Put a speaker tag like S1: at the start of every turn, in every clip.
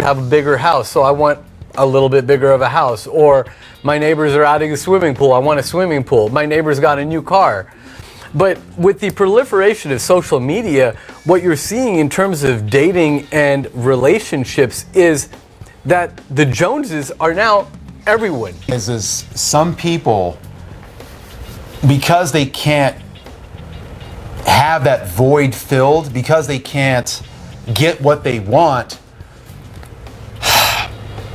S1: have a bigger house, so I want a little bit bigger of a house. Or my neighbors are adding a swimming pool, I want a swimming pool. My neighbor's got a new car. But with the proliferation of social media, what you're seeing in terms of dating and relationships is that the Joneses are now everyone.
S2: Is some people, because they can't have that void filled, because they can't get what they want,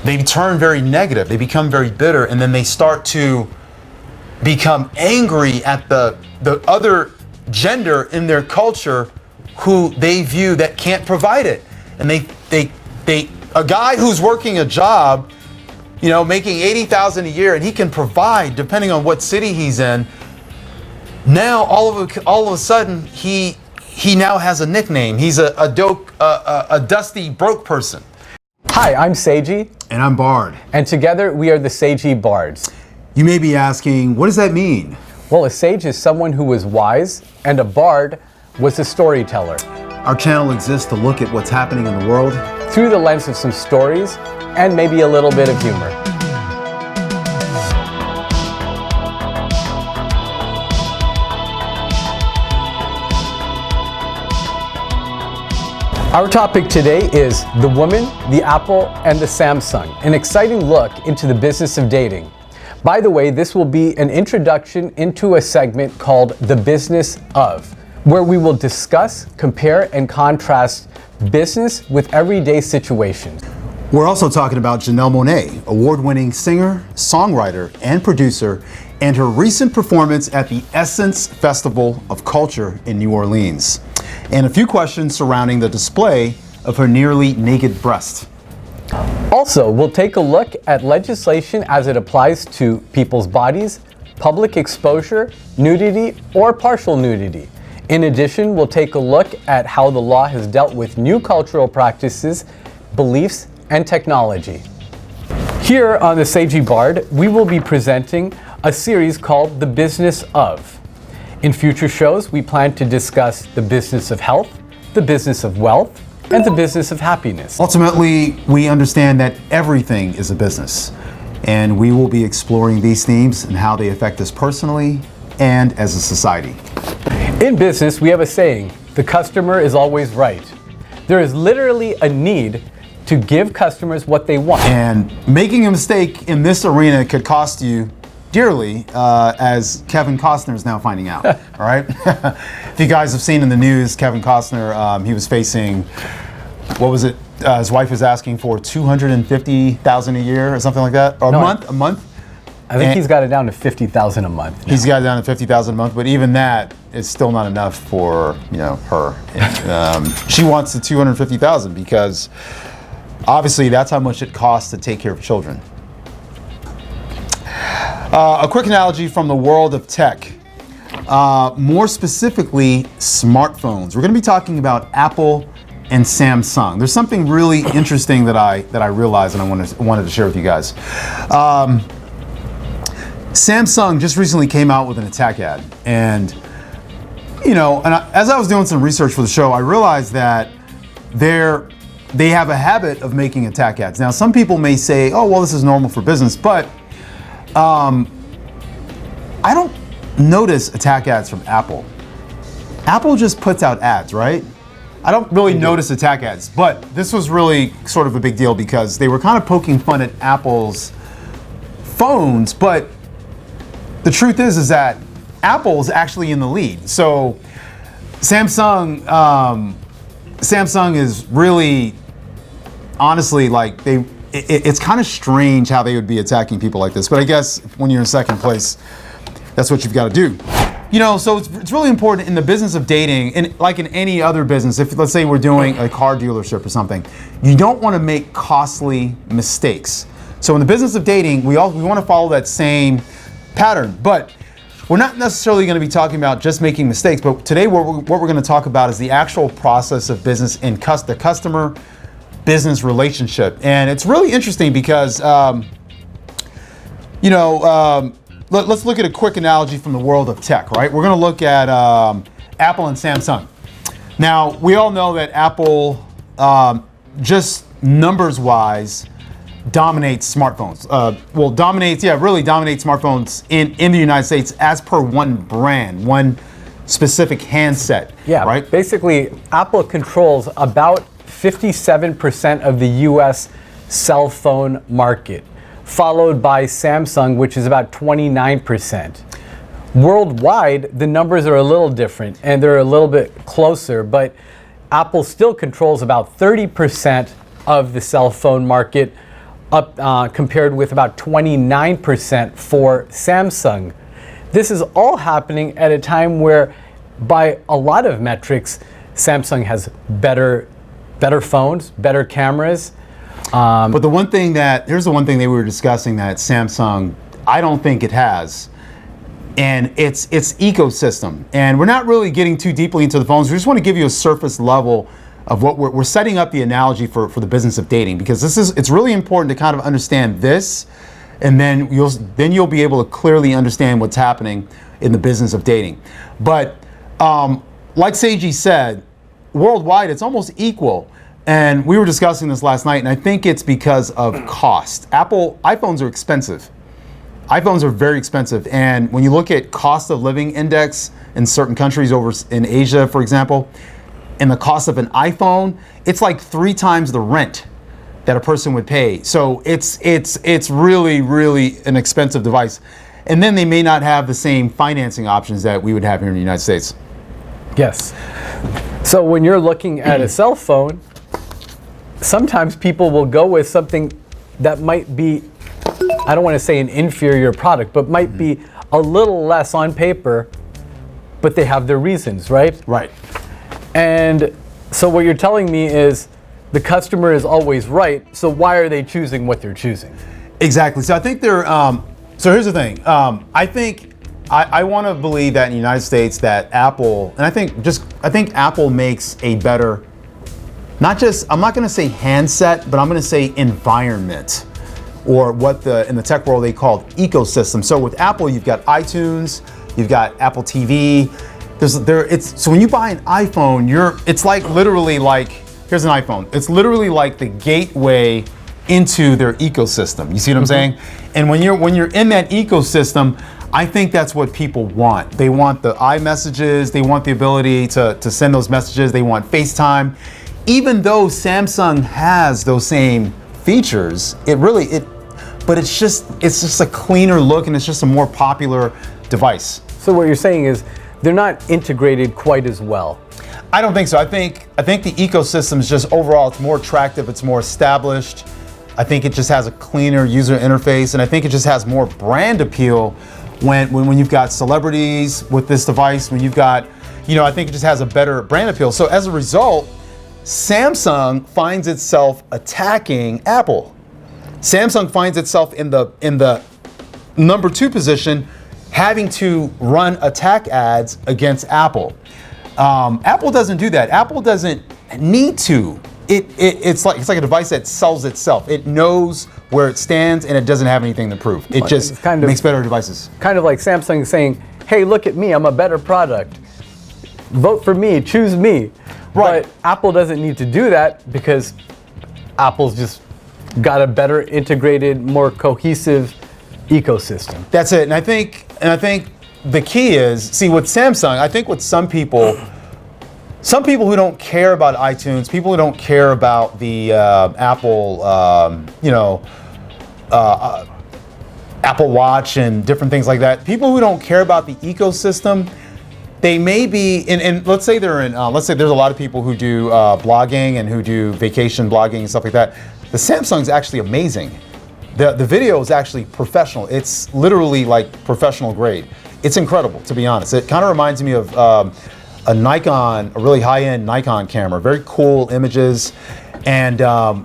S2: they turn very negative, they become very bitter, and then they start to become angry at the other gender in their culture who they view that can't provide it. And a guy who's working a job, you know, making $80,000 a year, and he can provide depending on what city he's in. Now all of a sudden he now has a nickname. He's a dusty broke person.
S1: Hi, I'm Seiji.
S2: And I'm Bard.
S1: And together we are the Seiji Bards.
S2: You may be asking, what does that mean?
S1: Well, a sage is someone who was wise, and a bard was a storyteller.
S2: Our channel exists to look at what's happening in the world
S1: through the lens of some stories and maybe a little bit of humor. Our topic today is the woman, the apple, and the Samsung, an exciting look into the business of dating. By the way, this will be an introduction into a segment called The Business Of, where we will discuss, compare, and contrast business with everyday situations.
S2: We're also talking about Janelle Monae, award-winning singer, songwriter, and producer, and her recent performance at the Essence Festival of Culture in New Orleans, and a few questions surrounding the display of her nearly naked breast.
S1: Also, we'll take a look at legislation as it applies to people's bodies, public exposure, nudity, or partial nudity. In addition, we'll take a look at how the law has dealt with new cultural practices, beliefs, and technology. Here on the Seiji Bard, we will be presenting a series called The Business Of. In future shows, we plan to discuss the business of health, the business of wealth, and the business of happiness.
S2: Ultimately, we understand that everything is a business, and we will be exploring these themes and how they affect us personally and as a society.
S1: In business, we have a saying, the customer is always right. There is literally a need to give customers what they want.
S2: And making a mistake in this arena could cost you dearly, as Kevin Costner is now finding out. All right? If you guys have seen in the news, Kevin Costner, he was facing, what was it? His wife was asking for $250,000 a year or something like that, or a month.
S1: I think he's got it down to $50,000 a month. Now.
S2: He's got it down to $50,000 a month, but even that is still not enough for her. She wants the $250,000 because obviously that's how much it costs to take care of children. A quick analogy from the world of tech, more specifically smartphones. We're going to be talking about Apple and Samsung. There's something really interesting that I realized and I wanted to share with you guys. Samsung just recently came out with an attack ad, and as I was doing some research for the show, I realized that they have a habit of making attack ads. Now, some people may say, "Oh, well, this is normal for business," but I don't notice attack ads from Apple. Apple just puts out ads, right? I don't really notice attack ads, but this was really sort of a big deal because they were kind of poking fun at Apple's phones, but the truth is that Apple's actually in the lead. So Samsung is really, honestly, like it's kind of strange how they would be attacking people like this, but I guess when you're in second place, that's what you've got to do. So it's really important in the business of dating, and like in any other business, if let's say we're doing a car dealership or something, you don't want to make costly mistakes. So in the business of dating, we want to follow that same pattern, but we're not necessarily going to be talking about just making mistakes, but today what we're going to talk about is the actual process of business and the customer business relationship. And it's really interesting because, let's look at a quick analogy from the world of tech, right? We're going to look at Apple and Samsung. Now, we all know that Apple just numbers-wise, dominates smartphones. Really dominates smartphones in the United States as per one brand, one specific handset.
S1: Yeah,
S2: right?
S1: Basically, Apple controls about 57% of the US cell phone market, followed by Samsung, which is about 29%. Worldwide, the numbers are a little different and they're a little bit closer, but Apple still controls about 30% of the cell phone market, up compared with about 29% for Samsung. This is all happening at a time where, by a lot of metrics, Samsung has better phones, better cameras.
S2: But here's the one thing they were discussing that Samsung, I don't think it has, and it's ecosystem. And we're not really getting too deeply into the phones. We just want to give you a surface level of what we're setting up the analogy for the business of dating, because it's really important to kind of understand this, and then you'll be able to clearly understand what's happening in the business of dating. But like Seiji said, worldwide it's almost equal. And we were discussing this last night, and I think it's because of cost. iPhones are expensive. iPhones are very expensive, and when you look at cost of living index in certain countries over in Asia, for example, and the cost of an iPhone, it's like 3 times the rent that a person would pay. So it's really, really an expensive device. And then they may not have the same financing options that we would have here in the United States.
S1: Yes. So when you're looking at a cell phone, sometimes people will go with something that might be, I don't want to say an inferior product, but might be a little less on paper, but they have their reasons, right?
S2: Right.
S1: And so what you're telling me is the customer is always right, so why are they choosing what they're choosing?
S2: Exactly. So I think so here's the thing. I want to believe that in the United States that Apple, and I think Apple makes a better, I'm not going to say handset, but I'm going to say environment, or what in the tech world they call ecosystem. So with Apple, you've got iTunes, you've got Apple TV. So when you buy an iPhone, it's like literally like, here's an iPhone. It's literally like the gateway into their ecosystem. You see what I'm saying? And when you're in that ecosystem, I think that's what people want. They want the iMessages, they want the ability to send those messages, they want FaceTime. Even though Samsung has those same features, but it's just a cleaner look, and it's just a more popular device.
S1: So what you're saying is they're not integrated quite as well.
S2: I don't think so. I think the ecosystem is just overall, it's more attractive, it's more established. I think it just has a cleaner user interface, and I think it just has more brand appeal when you've got celebrities with this device, when you've got, I think it just has a better brand appeal. So as a result, Samsung finds itself attacking Apple. Samsung finds itself in the number 2 position, having to run attack ads against Apple. Apple doesn't do that. Apple doesn't need to. It's like a device that sells itself. It knows where it stands, and it doesn't have anything to prove. It just makes better devices.
S1: Kind of like Samsung saying, "Hey, look at me. I'm a better product. Vote for me. Choose me."
S2: Right.
S1: But Apple doesn't need to do that because Apple's just got a better integrated, more cohesive ecosystem.
S2: That's it. And I think the key is, see, with Samsung, I think with some people who don't care about iTunes, people who don't care about the Apple, Apple Watch and different things like that, people who don't care about the ecosystem, they may be, and let's say let's say there's a lot of people who do blogging and who do vacation blogging and stuff like that. The Samsung's actually amazing. The video is actually professional. It's literally like professional grade. It's incredible, to be honest. It kind of reminds me of a Nikon, a really high-end Nikon camera. Very cool images and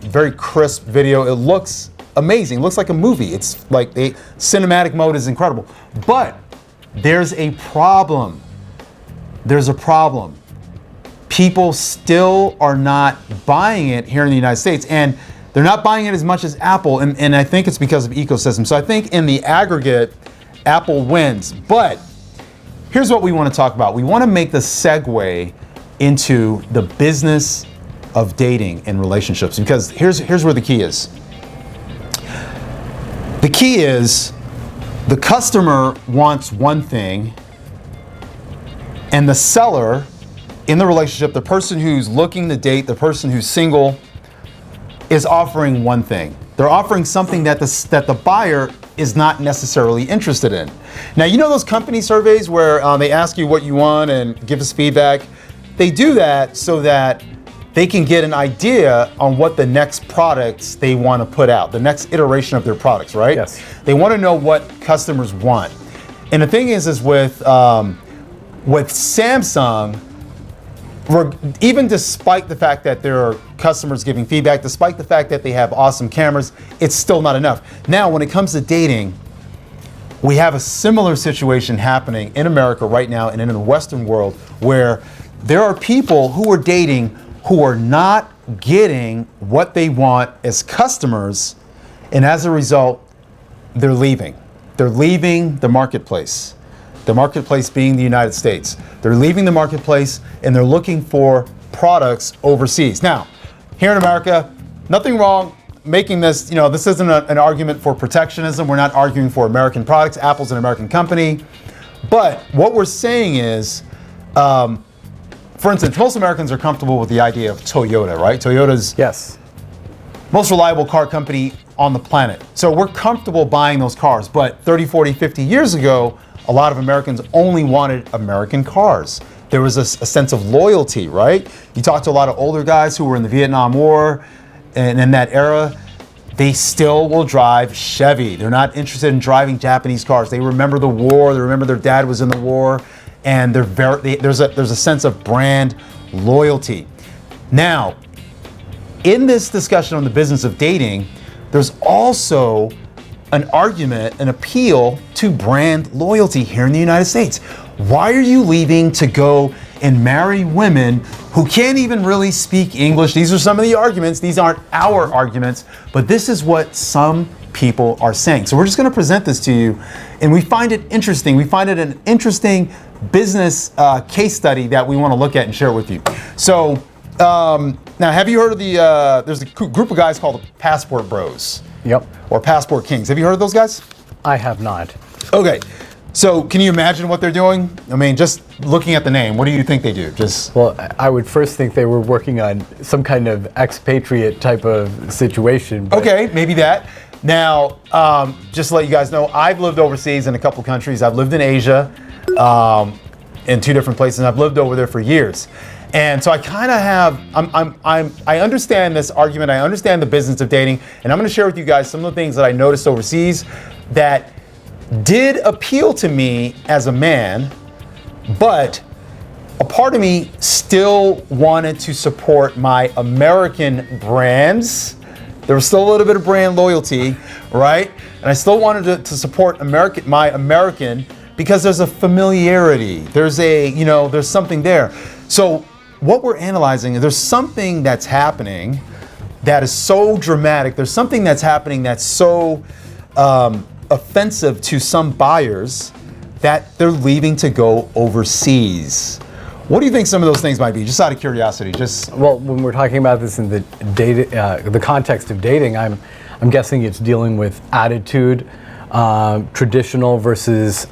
S2: very crisp video. It looks amazing. It looks like a movie. It's like the cinematic mode is incredible. But there's a problem. There's a problem. People still are not buying it here in the United States, and they're not buying it as much as Apple, and I think it's because of ecosystem. So I think in the aggregate, Apple wins. But here's what we want to talk about. We want to make the segue into the business of dating and relationships, because here's where the key is. The key is the customer wants one thing, and the seller in the relationship, the person who's looking to date, the person who's single, is offering one thing. They're offering something that the buyer is not necessarily interested in. Now, you know those company surveys where they ask you what you want and give us feedback? They do that so that they can get an idea on what the next products they want to put out, the next iteration of their products, right?
S1: Yes.
S2: They want to know what customers want. And the thing is with Samsung, even despite the fact that there are customers giving feedback, despite the fact that they have awesome cameras, it's still not enough. Now, when it comes to dating, we have a similar situation happening in America right now and in the Western world, where there are people who are dating who are not getting what they want as customers, and as a result, they're leaving. They're leaving the marketplace. The marketplace being the United States. They're leaving the marketplace and they're looking for products overseas. Now, here in America, nothing wrong making this, this isn't an argument for protectionism. We're not arguing for American products. Apple's an American company. But what we're saying is, for instance, most Americans are comfortable with the idea of Toyota, right? Toyota's most reliable car company on the planet. So we're comfortable buying those cars. But 30, 40, 50 years ago, a lot of Americans only wanted American cars. There was a sense of loyalty, right? You talk to a lot of older guys who were in the Vietnam War and in that era, they still will drive Chevy. They're not interested in driving Japanese cars. They remember the war. They remember their dad was in the war, and there's a sense of brand loyalty. Now, in this discussion on the business of dating, there's also an argument, an appeal to brand loyalty here in the United States. Why are you leaving to go and marry women who can't even really speak English? These are some of the arguments. These aren't our arguments, but this is what some people are saying. So we're just going to present this to you, and we find it interesting. We find it an interesting business case study that we want to look at and share with you. So now, have you heard of there's a group of guys called the Passport Bros?
S1: Yep.
S2: Or Passport Kings. Have you heard of those guys?
S1: I have not.
S2: Okay. So can you imagine what they're doing? I mean, just looking at the name, what do you think they do?
S1: Well, I would first think they were working on some kind of expatriate type of situation.
S2: Okay, maybe that. Now, just to let you guys know, I've lived overseas in a couple countries. I've lived in Asia, in 2 different places, and I've lived over there for years. And so I kind of have, I understand this argument. I understand the business of dating, and I'm going to share with you guys some of the things that I noticed overseas that did appeal to me as a man, but a part of me still wanted to support my American brands. There was still a little bit of brand loyalty, right? And I still wanted to support my American, because there's a familiarity. There's there's something there. So what we're analyzing is there's something that's happening that is so dramatic. There's something that's happening that's so offensive to some buyers that they're leaving to go overseas. What do you think some of those things might be? Just out of curiosity.
S1: Well, when we're talking about this in the context of dating, I'm guessing it's dealing with attitude, traditional versus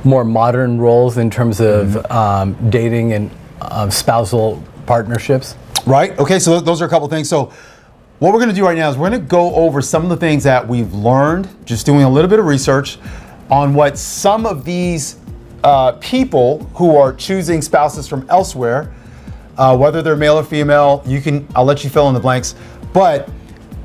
S1: more modern roles in terms of dating and spousal partnerships.
S2: Right. Okay. So those are a couple things. So what we're going to do right now is we're going to go over some of the things that we've learned, just doing a little bit of research on what some of these people who are choosing spouses from elsewhere, whether they're male or female, I'll let you fill in the blanks, but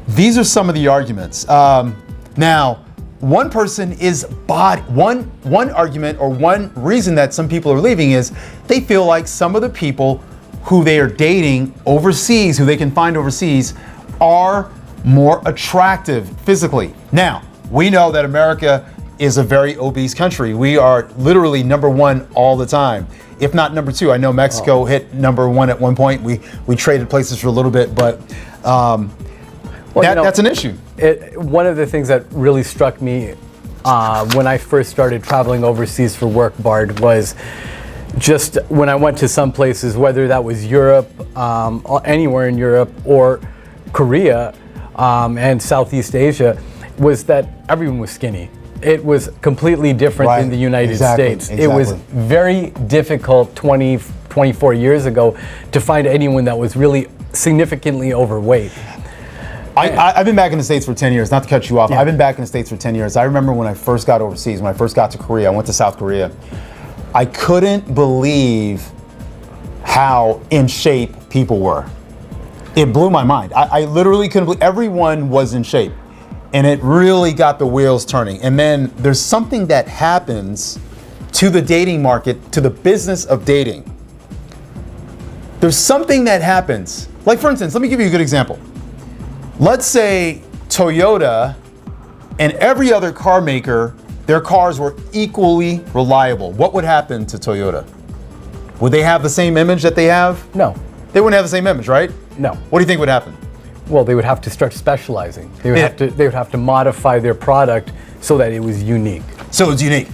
S2: these are some of the arguments. Now, one person is one argument or one reason that some people are leaving is they feel like some of the people who they are dating overseas, who they can find overseas, are more attractive physically. Now, we know that America is a very obese country. We are literally number 1 all the time, if not number 2. I know Mexico hit number 1 at one point. We traded places for a little bit, but that's an issue.
S1: One of the things that really struck me when I first started traveling overseas for work, Bard, was just when I went to some places, whether that was Europe, anywhere in Europe, or Korea and Southeast Asia, was that everyone was skinny. It was completely different in the United States. It was very difficult 24 years ago to find anyone that was really significantly overweight.
S2: I've been back in the States for 10 years, not to cut you off. I've been back in the States for 10 years. I remember when I first got overseas, when I first got to Korea, I went to South Korea. I couldn't believe how in shape people were. It blew my mind. I literally couldn't believe, everyone was in shape. And it really got the wheels turning. And then there's something that happens to the dating market, to the business of dating. There's something that happens. Like, for instance, let me give you a good example. Let's say Toyota and every other car maker, their cars were equally reliable. What would happen to Toyota? Would they have the same image that they have?
S1: No.
S2: They wouldn't have the same image, right?
S1: No.
S2: What do you think would happen?
S1: Well, they would have to start specializing. They would have to modify their product so that it was unique.
S2: So it's unique.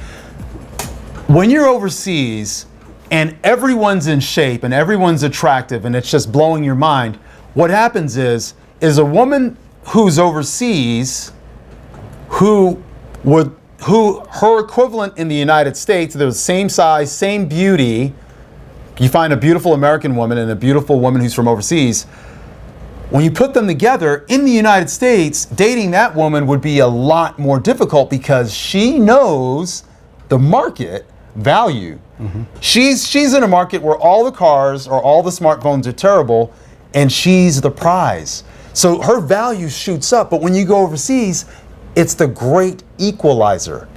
S2: When you're overseas and everyone's in shape and everyone's attractive and it's just blowing your mind, what happens is a woman who's overseas, who her equivalent in the United States, they're the same size, same beauty. You find a beautiful American woman and a beautiful woman who's from overseas. When you put them together in the United States, dating that woman would be a lot more difficult because she knows the market value. Mm-hmm. She's in a market where all the cars or all the smartphones are terrible, and she's the prize. So her value shoots up, but when you go overseas, it's the great equalizer.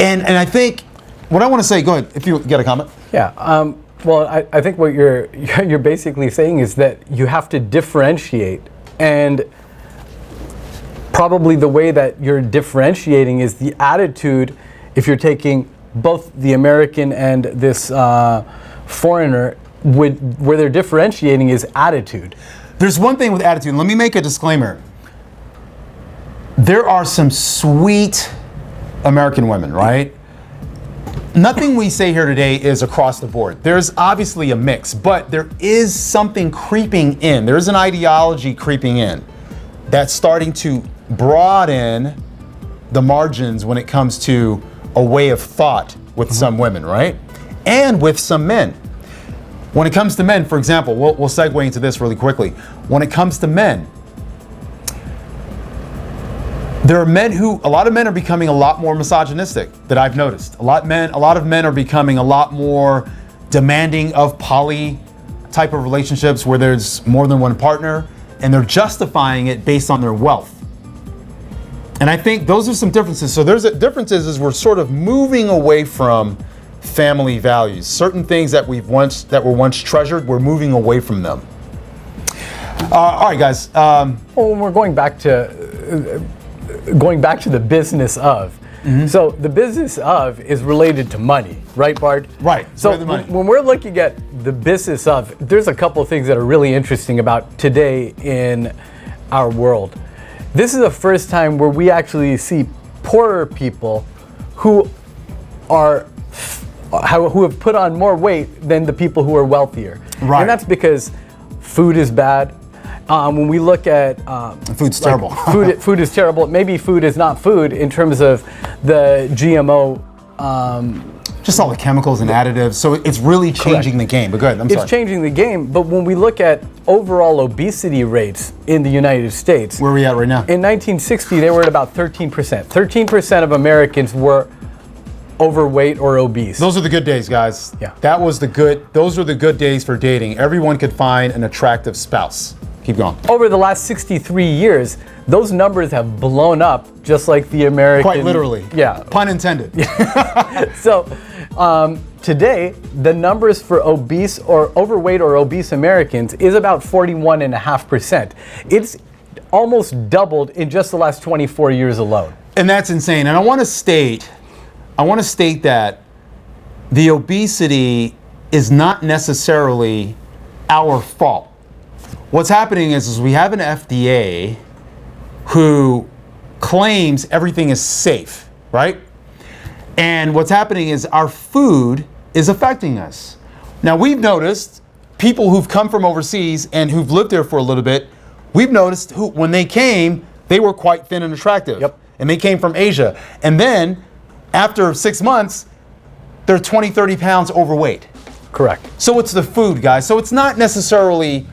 S2: And I think what I want to say, go ahead, if you got a comment.
S1: Yeah. Well, I think what you're basically saying is that you have to differentiate, and probably the way that you're differentiating is the attitude. If you're taking both the American and this foreigner, where they're differentiating is attitude.
S2: There's one thing with attitude. Let me make a disclaimer. There are some sweet American women, right? Nothing we say here today is across the board. There's obviously a mix, but there is something creeping in. There's an ideology creeping in that's starting to broaden the margins when it comes to a way of thought with some women, right? And with some men. When it comes to men, for example, we'll segue into this really quickly. When it comes to men, there are men a lot of men are becoming a lot more misogynistic that I've noticed. A lot of men are becoming a lot more demanding of poly type of relationships where there's more than one partner, and they're justifying it based on their wealth. And I think those are some differences. So there's differences is we're sort of moving away from family values. Certain things that were once treasured, we're moving away from them. All right, guys.
S1: Well, we're going back to the business of. Mm-hmm. So the business of is related to money, right, Bart?
S2: Right.
S1: So when we're looking at the business of, there's a couple of things that are really interesting about today in our world. This is the first time where we actually see poorer people who have put on more weight than the people who are wealthier.
S2: Right.
S1: And that's because food is bad. When we look at
S2: food's terrible.
S1: food is terrible. Maybe food is not food in terms of the GMO.
S2: Just all the chemicals and additives. So it's really changing the game. But go ahead.
S1: It's changing the game. But when we look at overall obesity rates in the United States,
S2: where are we at right now?
S1: In 1960, they were at about 13%. 13% of Americans were overweight or obese.
S2: Those are the good days, guys.
S1: Yeah.
S2: Those were the good days for dating. Everyone could find an attractive spouse. Keep going.
S1: Over the last 63 years, those numbers have blown up, just like the American.
S2: Quite literally.
S1: Yeah.
S2: Pun intended.
S1: So today, the numbers for obese or overweight or obese Americans is about 41.5%. It's almost doubled in just the last 24 years alone.
S2: And that's insane. And I want to state that the obesity is not necessarily our fault. What's happening is we have an FDA who claims everything is safe, right? And what's happening is our food is affecting us. Now, we've noticed people who've come from overseas and who've lived there for a little bit, we've noticed when they came, they were quite thin and attractive.
S1: Yep.
S2: And they came from Asia. And then after 6 months, they're 20, 30 pounds overweight.
S1: Correct.
S2: So it's the food, guys. So it's not necessarily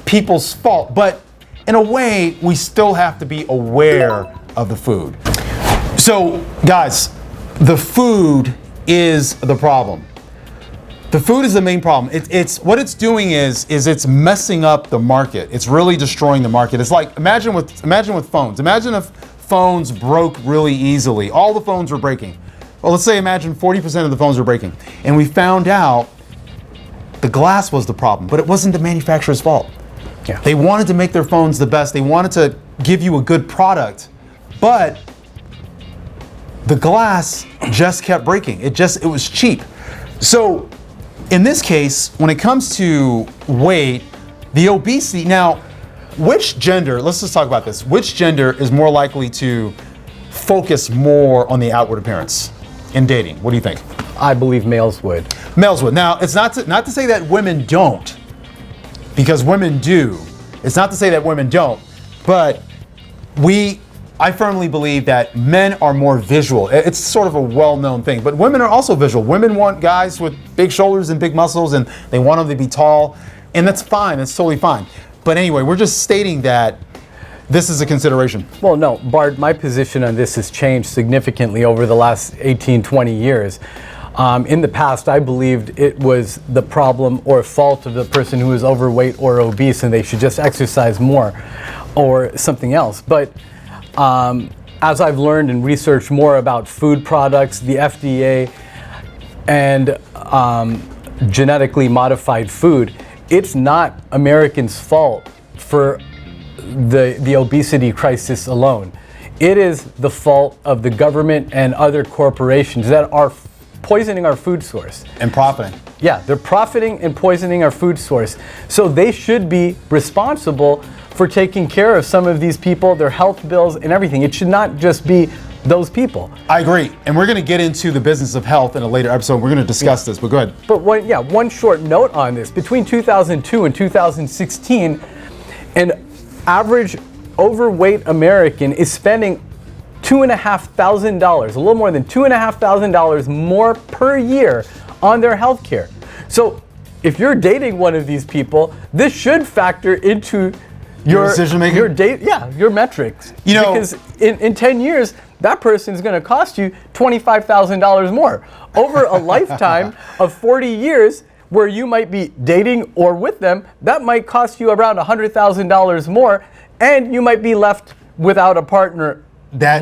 S2: people's fault, but in a way, we still have to be aware of the food. So, guys, the food is the problem. The food is the main problem. It's what it's doing is it's messing up the market. It's really destroying the market. It's like imagine with phones. Imagine if phones broke really easily. All the phones were breaking. Well, let's say imagine 40% of the phones were breaking, and we found out the glass was the problem, but it wasn't the manufacturer's fault.
S1: Yeah.
S2: They wanted to make their phones the best. They wanted to give you a good product, but the glass just kept breaking. It was cheap. So in this case, when it comes to weight, the obesity, now, which gender, let's just talk about this. Which gender is more likely to focus more on the outward appearance in dating? What do you think?
S1: I believe males would.
S2: Males would. Now, it's not to say that women don't, because women do. It's not to say that women don't, but I firmly believe that men are more visual. It's sort of a well-known thing, but women are also visual. Women want guys with big shoulders and big muscles, and they want them to be tall, and that's fine. That's totally fine. But anyway, we're just stating that this is a consideration.
S1: Well, no, Bart, my position on this has changed significantly over the last 18, 20 years. In the past, I believed it was the problem or fault of the person who is overweight or obese and they should just exercise more or something else. But as I've learned and researched more about food products, the FDA, and genetically modified food, it's not Americans' fault for the obesity crisis alone. It is the fault of the government and other corporations that are poisoning our food source.
S2: And profiting.
S1: Yeah, they're profiting and poisoning our food source. So they should be responsible for taking care of some of these people, their health bills and everything. It should not just be those people.
S2: I agree. And we're going to get into the business of health in a later episode. We're going to discuss this, but go ahead.
S1: But one short note on this. Between 2002 and 2016, an average overweight American is spending $2,500, a little more than $2,500 more per year on their health care. So if you're dating one of these people, this should factor into your
S2: decision making?
S1: Your metrics.
S2: You know,
S1: because in 10 years, that person's going to cost you $25,000 more. Over a lifetime of 40 years where you might be dating or with them, that might cost you around $100,000 more, and you might be left without a partner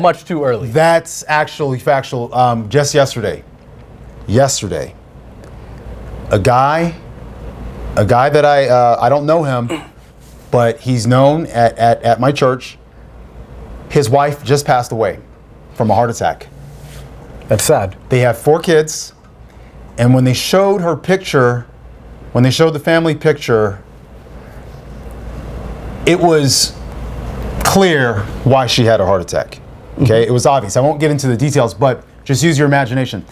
S1: much too early.
S2: That's actually factual. Just yesterday, a guy that I don't know him, but he's known at my church. His wife just passed away from a heart attack.
S1: That's sad.
S2: They have 4 kids, and when they showed her picture, when they showed the family picture, it was clear why she had a heart attack. Okay, It was obvious. I won't get into the details, but just use your imagination.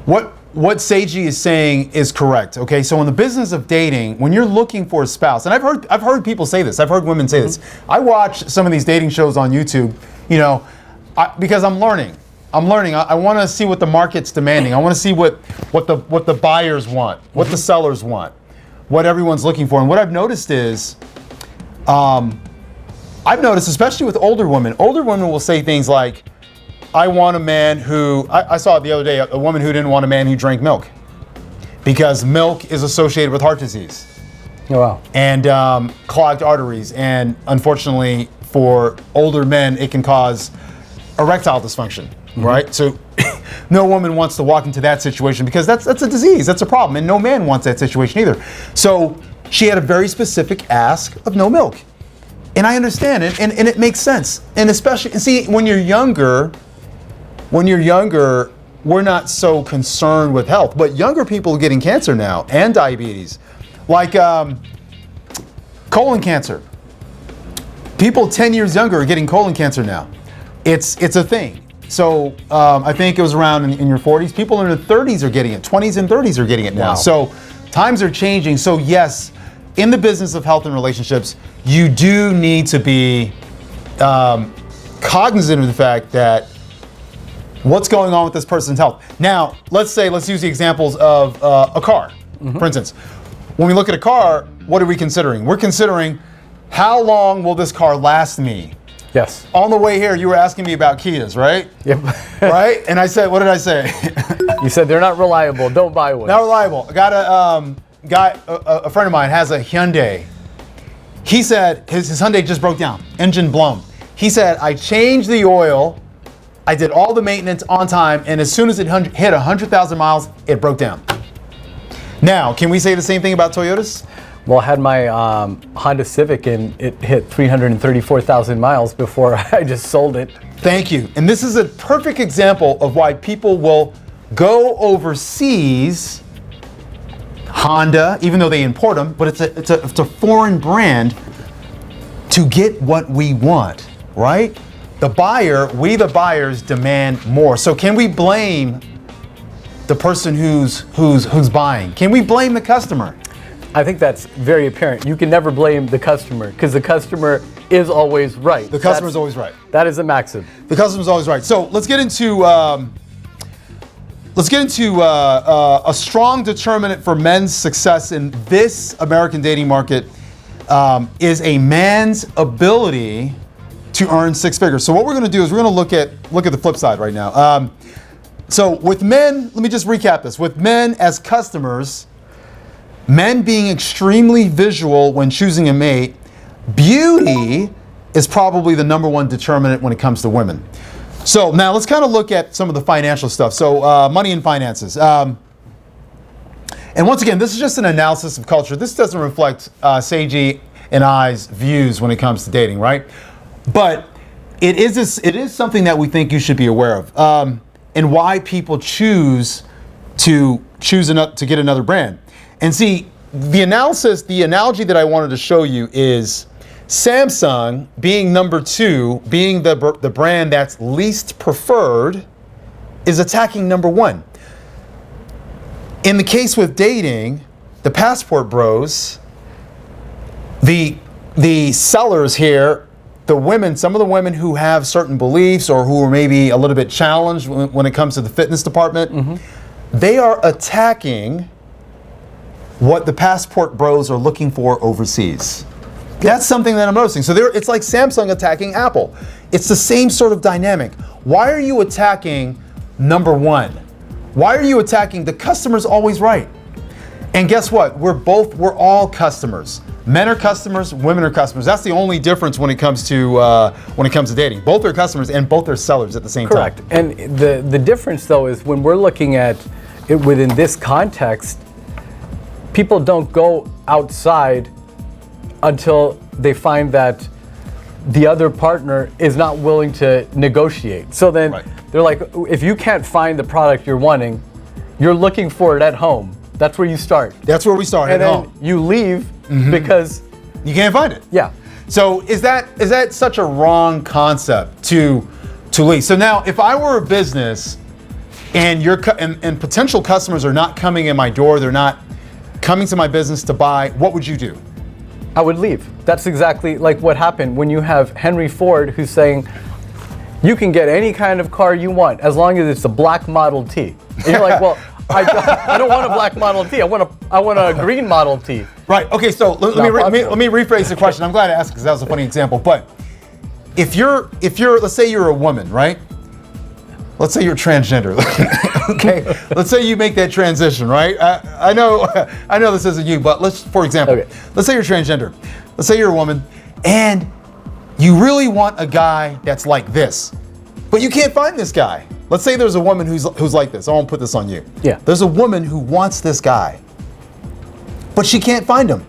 S2: What Seiji is saying is correct. Okay, so in the business of dating, when you're looking for a spouse, and I've heard people say this. I've heard women say this. I watch some of these dating shows on YouTube, because I'm learning. I want to see what the market's demanding. I want to see what the buyers want, what the sellers want, what everyone's looking for. And what I've noticed is, especially with older women will say things like, I want a man who, I saw it the other day, a woman who didn't want a man who drank milk because milk is associated with heart disease.
S1: Oh, wow.
S2: And clogged arteries. And unfortunately for older men, it can cause erectile dysfunction, right? So no woman wants to walk into that situation because that's a disease, that's a problem. And no man wants that situation either. So she had a very specific ask of no milk. And I understand it, and it makes sense. And especially, see, when you're younger, we're not so concerned with health. But younger people are getting cancer now, and diabetes. Like colon cancer. People 10 years younger are getting colon cancer now. It's a thing. So I think it was around in your 40s. People in their 30s are getting it. 20s and 30s are getting it now.
S1: Wow.
S2: So times are changing. So yes, in the business of health and relationships, you do need to be cognizant of the fact that what's going on with this person's health. Now, let's use the examples of a car, for instance. When we look at a car, what are we considering? We're considering how long will this car last me?
S1: Yes.
S2: On the way here, you were asking me about Kias, right?
S1: Yep.
S2: Right? And I said, what did I say?
S1: You said they're not reliable. Don't buy one.
S2: Not reliable. I got a friend of mine has a Hyundai. He said his Hyundai just broke down, engine blown. He said, I changed the oil, I did all the maintenance on time, and as soon as it hit 100,000 miles, it broke down. Now, can we say the same thing about Toyotas?
S1: Well, I had my Honda Civic and it hit 334,000 miles before I just sold it.
S2: Thank you. And this is a perfect example of why people will go overseas, Honda, even though they import them, but it's a foreign brand, to get what we want, right? We the buyers demand more. So can we blame the person who's buying? Can we blame the customer?
S1: I think that's very apparent. You can never blame the customer because the customer is always right.
S2: The customer's always right.
S1: That is a maxim.
S2: The customer's always right. So let's get into a strong determinant for men's success in this American dating market is a man's ability to earn six figures. So what we're going to do is we're going to look at the flip side right now. So with men, let me just recap this. With men as customers, men being extremely visual when choosing a mate, beauty is probably the number one determinant when it comes to women. So now let's kind of look at some of the financial stuff. So money and finances. And once again, this is just an analysis of culture. This doesn't reflect Seiji and I's views when it comes to dating, right? But it is something that we think you should be aware of, and why people choose to get another brand. And see, the analogy that I wanted to show you is Samsung being number 2, being the brand that's least preferred, is attacking number 1. In the case with dating, the passport bros, the sellers here, some of the women who have certain beliefs or who are maybe a little bit challenged when it comes to the fitness department, they are attacking what the passport bros are looking for overseas. That's something that I'm noticing. So it's like Samsung attacking Apple. It's the same sort of dynamic. Why are you attacking number 1? Why are you attacking the customer's always right? And guess what? We're all customers. Men are customers, women are customers. That's the only difference when it comes to dating. Both are customers and both are sellers at the same time.
S1: Correct. And the difference though is when we're looking at it within this context, people don't go outside until they find that the other partner is not willing to negotiate. So then they're like, if you can't find the product you're wanting, you're looking for it at home. That's where you start.
S2: That's where we start,
S1: and
S2: at
S1: then
S2: home.
S1: You leave because
S2: you can't find it.
S1: Yeah.
S2: So is that such a wrong concept to leave? So now, if I were a business and and potential customers are not coming in my door, they're not coming to my business to buy, what would you do?
S1: I would leave. That's exactly like what happened when you have Henry Ford who's saying, you can get any kind of car you want as long as it's a black Model T. And you're like, well, I don't want a black Model T. I want a green Model T.
S2: Right. Okay. So let me rephrase the question. I'm glad I asked because that was a funny example. But if you're let's say you're a woman, right? Let's say you're transgender. Okay. Let's say you make that transition, right? I know this isn't you, but for example, let's say you're transgender. Let's say you're a woman, and you really want a guy that's like this, but you can't find this guy. Let's say there's a woman who's like this. I won't put this on you.
S1: Yeah.
S2: There's a woman who wants this guy, but she can't find him.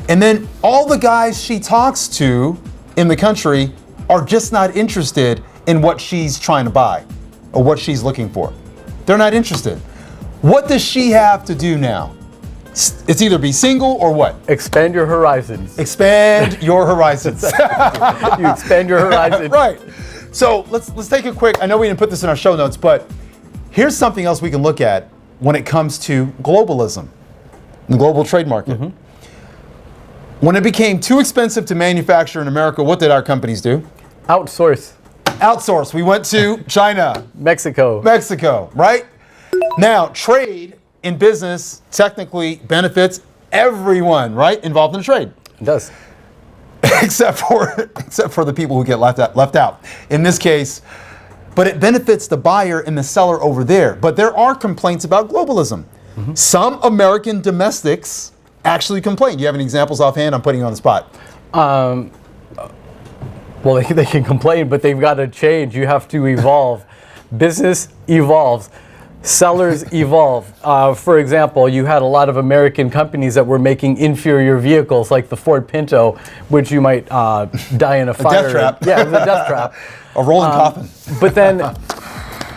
S2: And then all the guys she talks to in the country are just not interested in what she's trying to buy or what she's looking for. They're not interested. What does she have to do now? It's either be single or what?
S1: Expand your horizons.
S2: Expand your horizons.
S1: You expand your horizons.
S2: Right. So let's take a quick, I know we didn't put this in our show notes, but here's something else we can look at when it comes to globalism, the global trade market. When it became too expensive to manufacture in America, what did our companies do?
S1: Outsource.
S2: Outsource. We went to China.
S1: Mexico,
S2: right? Now, trade in business technically benefits everyone, right? Involved in the trade.
S1: It does.
S2: except for the people who get left out. In this case, but it benefits the buyer and the seller over there. But there are complaints about globalism. Some American domestics actually complain. Do you have any examples offhand? I'm putting you on the spot.
S1: Well, they can complain, but they've got to change. You have to evolve. Business evolves. Sellers evolve. For example, you had a lot of American companies that were making inferior vehicles, like the Ford Pinto, which you might die in a fire.
S2: Death trap.
S1: Yeah, it was a death trap.
S2: A rolling coffin.
S1: But then,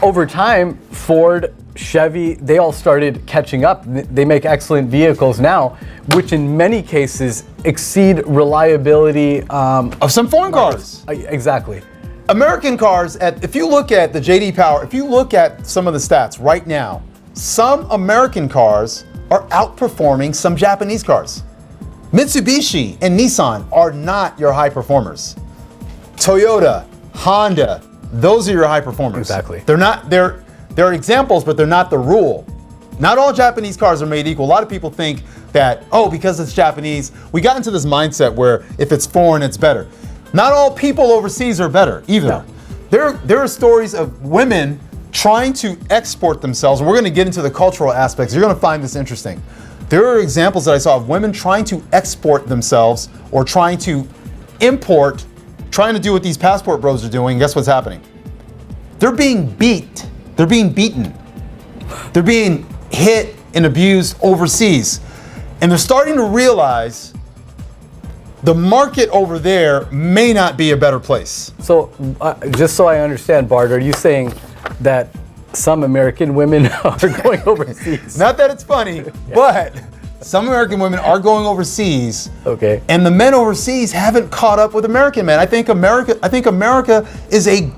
S1: over time, Ford, Chevy, they all started catching up. They make excellent vehicles now, which in many cases exceed reliability
S2: Of some foreign cars.
S1: Exactly.
S2: American cars, if you look at the JD Power, if you look at some of the stats right now, some American cars are outperforming some Japanese cars. Mitsubishi and Nissan are not your high performers. Toyota, Honda, those are your high performers.
S1: Exactly.
S2: They're examples, but they're not the rule. Not all Japanese cars are made equal. A lot of people think that, because it's Japanese, we got into this mindset where if it's foreign, it's better. Not all people overseas are better either.
S1: No.
S2: There are stories of women trying to export themselves, and we're going to get into the cultural aspects. You're going to find this interesting. There are examples that I saw of women trying to export themselves or trying to import, trying to do what these passport bros are doing. Guess what's happening? They're being beat. They're being beaten. They're being hit and abused overseas. And they're starting to realize the market over there may not be a better place.
S1: So, just so I understand, Bart, are you saying that some American women are going overseas?
S2: Not that it's funny, but some American women are going overseas.
S1: Okay.
S2: And the men overseas haven't caught up with American men. I think America is a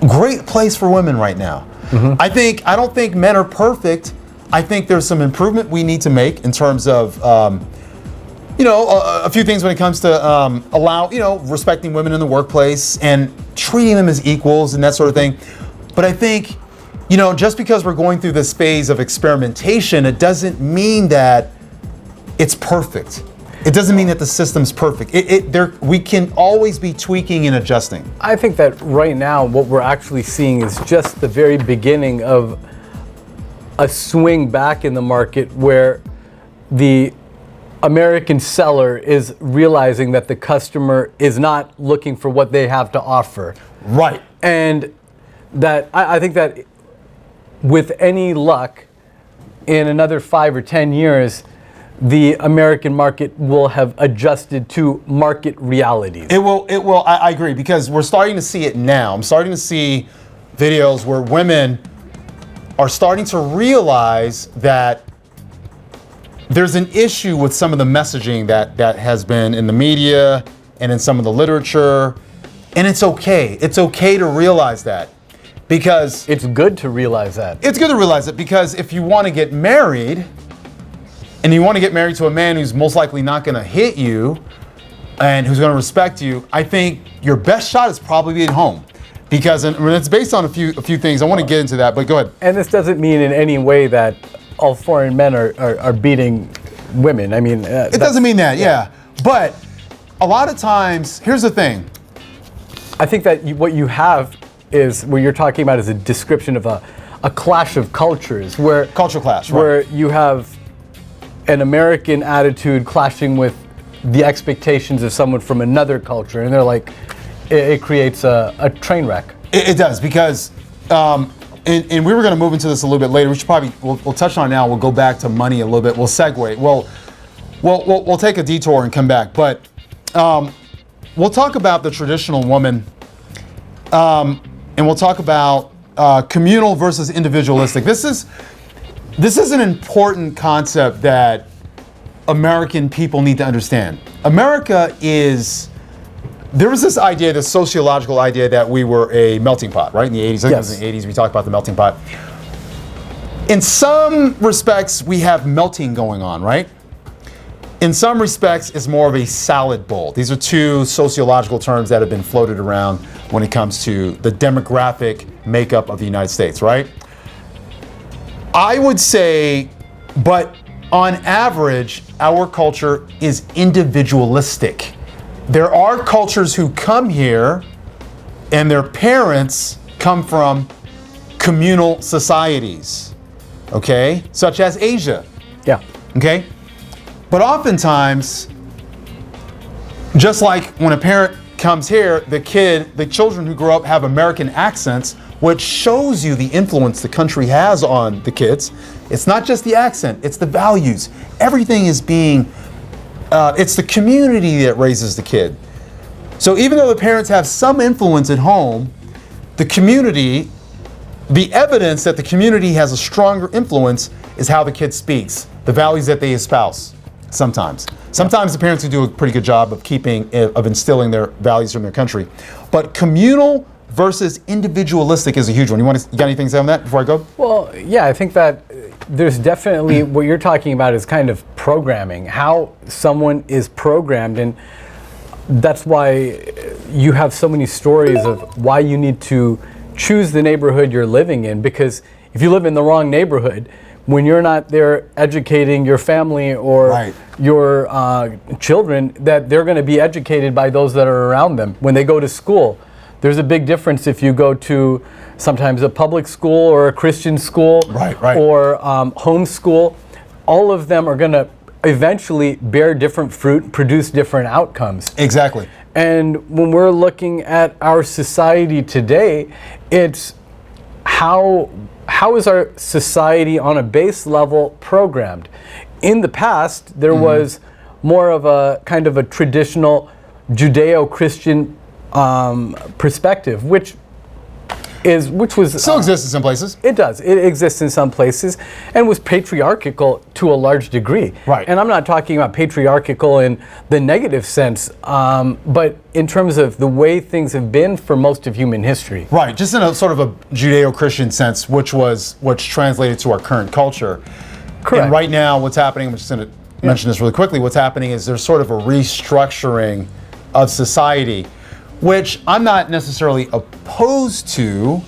S2: great place for women right now. I don't think men are perfect. I think there's some improvement we need to make in terms of a few things when it comes to respecting women in the workplace and treating them as equals and that sort of thing. But I think, just because we're going through this phase of experimentation, it doesn't mean that it's perfect. It doesn't mean that the system's perfect. We can always be tweaking and adjusting.
S1: I think that right now what we're actually seeing is just the very beginning of a swing back in the market where the American seller is realizing that the customer is not looking for what they have to offer.
S2: Right.
S1: And that I think that with any luck, in another 5 or 10 years, the American market will have adjusted to market realities.
S2: It will. I agree, because we're starting to see it now. I'm starting to see videos where women are starting to realize that there's an issue with some of the messaging that has been in the media and in some of the literature. And it's okay. It's okay to realize that, because
S1: It's good to realize that.
S2: it's good to realize it, because if you want to get married, and you want to get married to a man who's most likely not going to hit you and who's going to respect you, I think your best shot is probably at home, because it's based on a few things. I want to get into that, but go ahead.
S1: And this doesn't mean in any way that all foreign men are beating women. I mean,
S2: It doesn't mean that, yeah. But a lot of times, here's the thing.
S1: I think that what you have is, what you're talking about is a description of a clash of cultures, where
S2: Cultural clash, right.
S1: where you have an American attitude clashing with the expectations of someone from another culture, and they're like, it creates a train wreck.
S2: It does, because, and we were going to move into this a little bit later. We should probably, we'll touch on it now. We'll go back to money a little bit. We'll segue. We'll take a detour and come back. But we'll talk about the traditional woman, and we'll talk about communal versus individualistic. This is an important concept that American people need to understand. America is there was this idea, this sociological idea that we were a melting pot, right? In the 80s, I think it was in the 80s, we talked about the melting pot. In some respects, we have melting going on, right? In some respects, it's more of a salad bowl. These are two sociological terms that have been floated around when it comes to the demographic makeup of the United States, right? I would say, but on average, our culture is individualistic. There are cultures who come here and their parents come from communal societies, okay? Such as Asia.
S1: Yeah.
S2: Okay? But oftentimes, just like when a parent comes here, the children who grow up have American accents, which shows you the influence the country has on the kids. It's not just the accent, it's the values. Everything is being, it's the community that raises the kid. So even though the parents have some influence at home, the community, the evidence that the community has a stronger influence is how the kid speaks, the values that they espouse. Sometimes the parents do a pretty good job of instilling their values from their country, but communal versus individualistic is a huge one. You got anything to say on that before I go?
S1: Well, yeah, I think that there's definitely what you're talking about is kind of programming, how someone is programmed, and that's why you have so many stories of why you need to choose the neighborhood you're living in, because if you live in the wrong neighborhood, when you're not there educating your family or your children, that they're going to be educated by those that are around them. When they go to school, there's a big difference if you go to sometimes a public school or a Christian school or home school. All of them are going to eventually bear different fruit, produce different outcomes.
S2: Exactly.
S1: And when we're looking at our society today, it's how is our society on a base level programmed? In the past, there was more of a kind of a traditional Judeo-Christian perspective, which was
S2: still exists in some places.
S1: It does. It exists in some places, and was patriarchal to a large degree.
S2: Right.
S1: And I'm not talking about patriarchal in the negative sense, but in terms of the way things have been for most of human history.
S2: Right. Just in a sort of a Judeo-Christian sense, which translated to our current culture.
S1: Correct.
S2: And right now, what's happening? I'm just going to mention this really quickly. What's happening is there's sort of a restructuring of society, which I'm not necessarily opposed to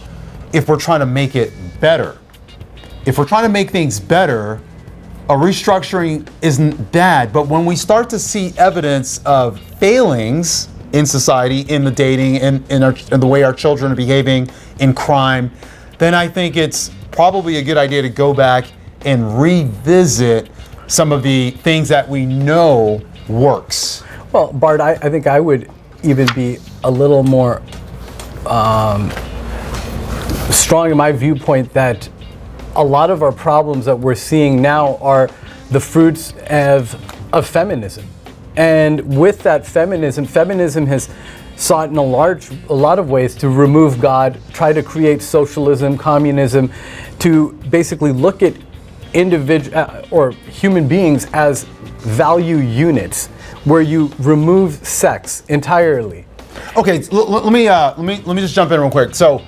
S2: if we're trying to make it better. If we're trying to make things better, a restructuring isn't bad. But when we start to see evidence of failings in society, in the dating, in the way our children are behaving, in crime, then I think it's probably a good idea to go back and revisit some of the things that we know works.
S1: Well, Bart, I think I would even be a little more strong in my viewpoint that a lot of our problems that we're seeing now are the fruits of feminism. And with that feminism has sought in a lot of ways to remove God, try to create socialism, communism, to basically look at individual or human beings as value units, where you remove sex entirely.
S2: Okay, let me just jump in real quick. So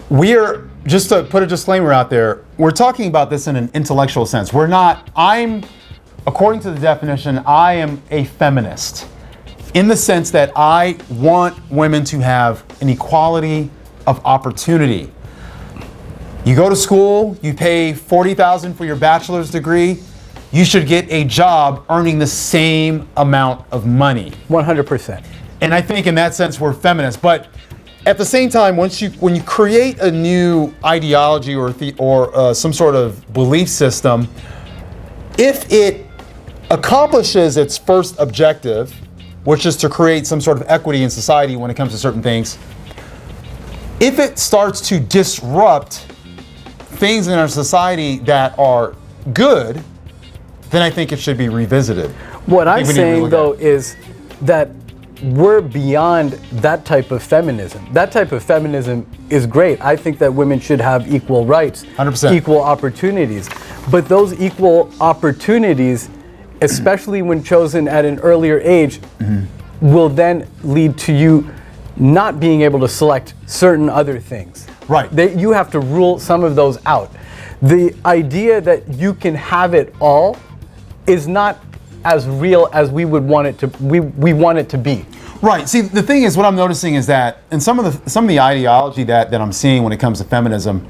S2: we're, just to put a disclaimer out there, we're talking about this in an intellectual sense. According to the definition, I am a feminist in the sense that I want women to have an equality of opportunity. You go to school, you pay $40,000 for your bachelor's degree, you should get a job earning the same amount of money.
S1: 100%.
S2: And I think in that sense we're feminists. But at the same time, when you create a new ideology or some sort of belief system, if it accomplishes its first objective, which is to create some sort of equity in society when it comes to certain things, if it starts to disrupt things in our society that are good, then I think it should be revisited.
S1: What I'm saying, though, is that we're beyond that type of feminism. That type of feminism is great. I think that women should have equal rights,
S2: 100%.
S1: Equal opportunities. But those equal opportunities, especially when chosen at an earlier age, will then lead to you not being able to select certain other things.
S2: Right.
S1: You have to rule some of those out. The idea that you can have it all is not as real as we would want it to. We want it to be.
S2: Right. See, the thing is, what I'm noticing is that in some of the ideology that I'm seeing when it comes to feminism,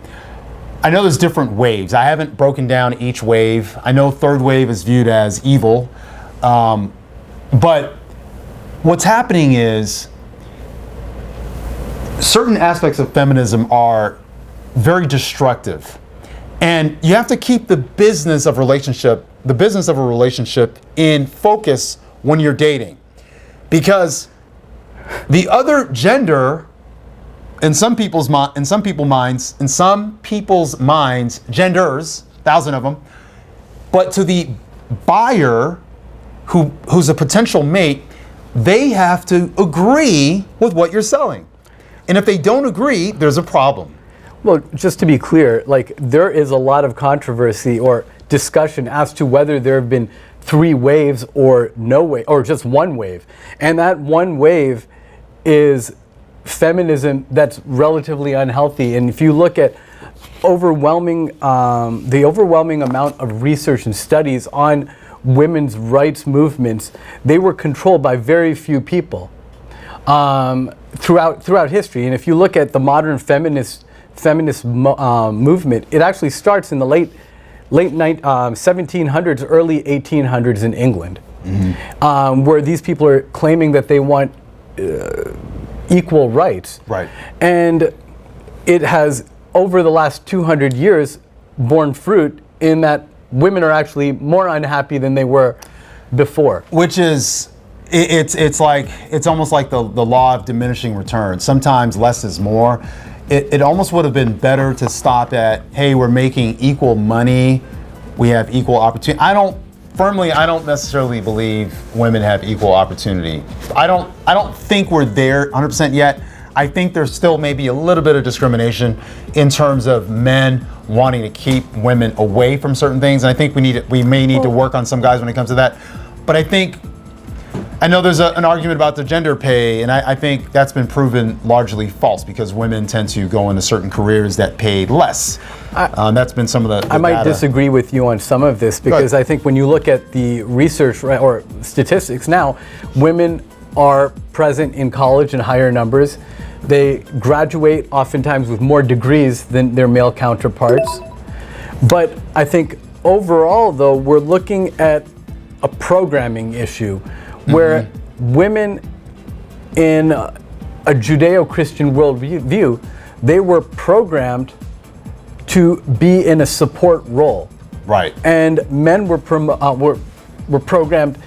S2: I know there's different waves. I haven't broken down each wave. I know third wave is viewed as evil, but what's happening is certain aspects of feminism are very destructive, and you have to keep the business of a relationship in focus when you're dating, because the other gender, in some people's minds, genders, 1,000 of them, but to the buyer who's a potential mate, they have to agree with what you're selling. And if they don't agree, there's a problem.
S1: Well, just to be clear, like, there is a lot of controversy or discussion as to whether there have been 3 waves or no wave, or just one wave. And that one wave is feminism that's relatively unhealthy. And if you look at the overwhelming amount of research and studies on women's rights movements, they were controlled by very few people throughout history. And if you look at the modern feminist movement, it actually starts in the late 1700s, early 1800s in England, where these people are claiming that they want equal rights.
S2: Right.
S1: And it has, over the last 200 years, borne fruit in that women are actually more unhappy than they were before.
S2: Which is, it's almost like the law of diminishing returns. Sometimes less is more. It almost would have been better to stop at, hey, we're making equal money, we have equal opportunity. I don't necessarily believe women have equal opportunity. I don't think we're there 100% yet. I think there's still maybe a little bit of discrimination in terms of men wanting to keep women away from certain things. And I think we may need to work on some guys when it comes to that. But I know there's an argument about the gender pay, and I think that's been proven largely false, because women tend to go into certain careers that pay less. That's been some of the
S1: I might
S2: data.
S1: disagree with you on some of this, because I think when you look at the research or statistics now, women are present in college in higher numbers. They graduate oftentimes with more degrees than their male counterparts. But I think overall, though, we're looking at a programming issue where women in a Judeo-Christian worldview, they were programmed to be in a support role.
S2: Right.
S1: And men were programmed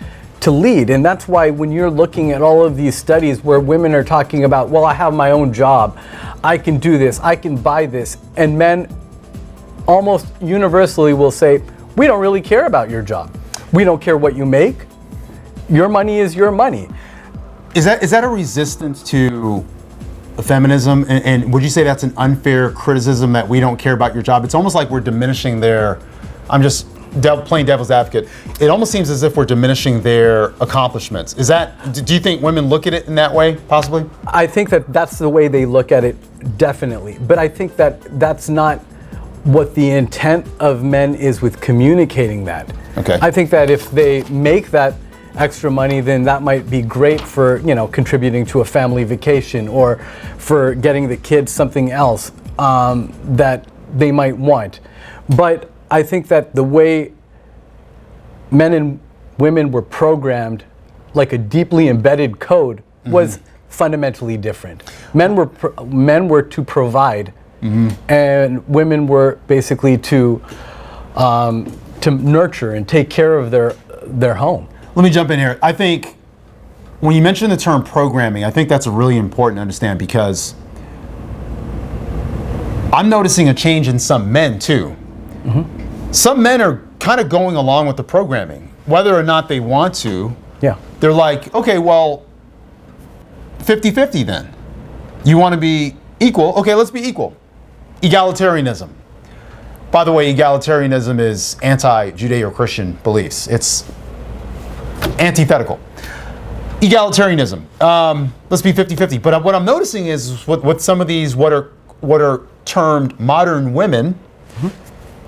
S1: to lead. And that's why when you're looking at all of these studies where women are talking about, well, I have my own job, I can do this, I can buy this, and men almost universally will say, we don't really care about your job. We don't care what you make. Your money is your money.
S2: Is that a resistance to feminism? And would you say that's an unfair criticism that we don't care about your job? It's almost like we're diminishing I'm just playing devil's advocate. It almost seems as if we're diminishing their accomplishments. Do you think women look at it in that way, possibly?
S1: I think that that's the way they look at it, definitely. But I think that that's not what the intent of men is with communicating that.
S2: Okay.
S1: I think that if they make that extra money, then that might be great for, contributing to a family vacation or for getting the kids something else that they might want. But I think that the way men and women were programmed, like a deeply embedded code, was fundamentally different. Men were to provide, and women were basically to nurture and take care of their home.
S2: Let me jump in here. I think when you mention the term programming, I think that's really important to understand, because I'm noticing a change in some men too. Some men are kind of going along with the programming, whether or not they want to.
S1: Yeah.
S2: They're like, okay, well, 50-50 then. You want to be equal? Okay, let's be equal. Egalitarianism. By the way, egalitarianism is anti-Judeo-Christian beliefs. It's antithetical. egalitarianism. Let's be 50-50. But what I'm noticing is what some of these what are termed modern women,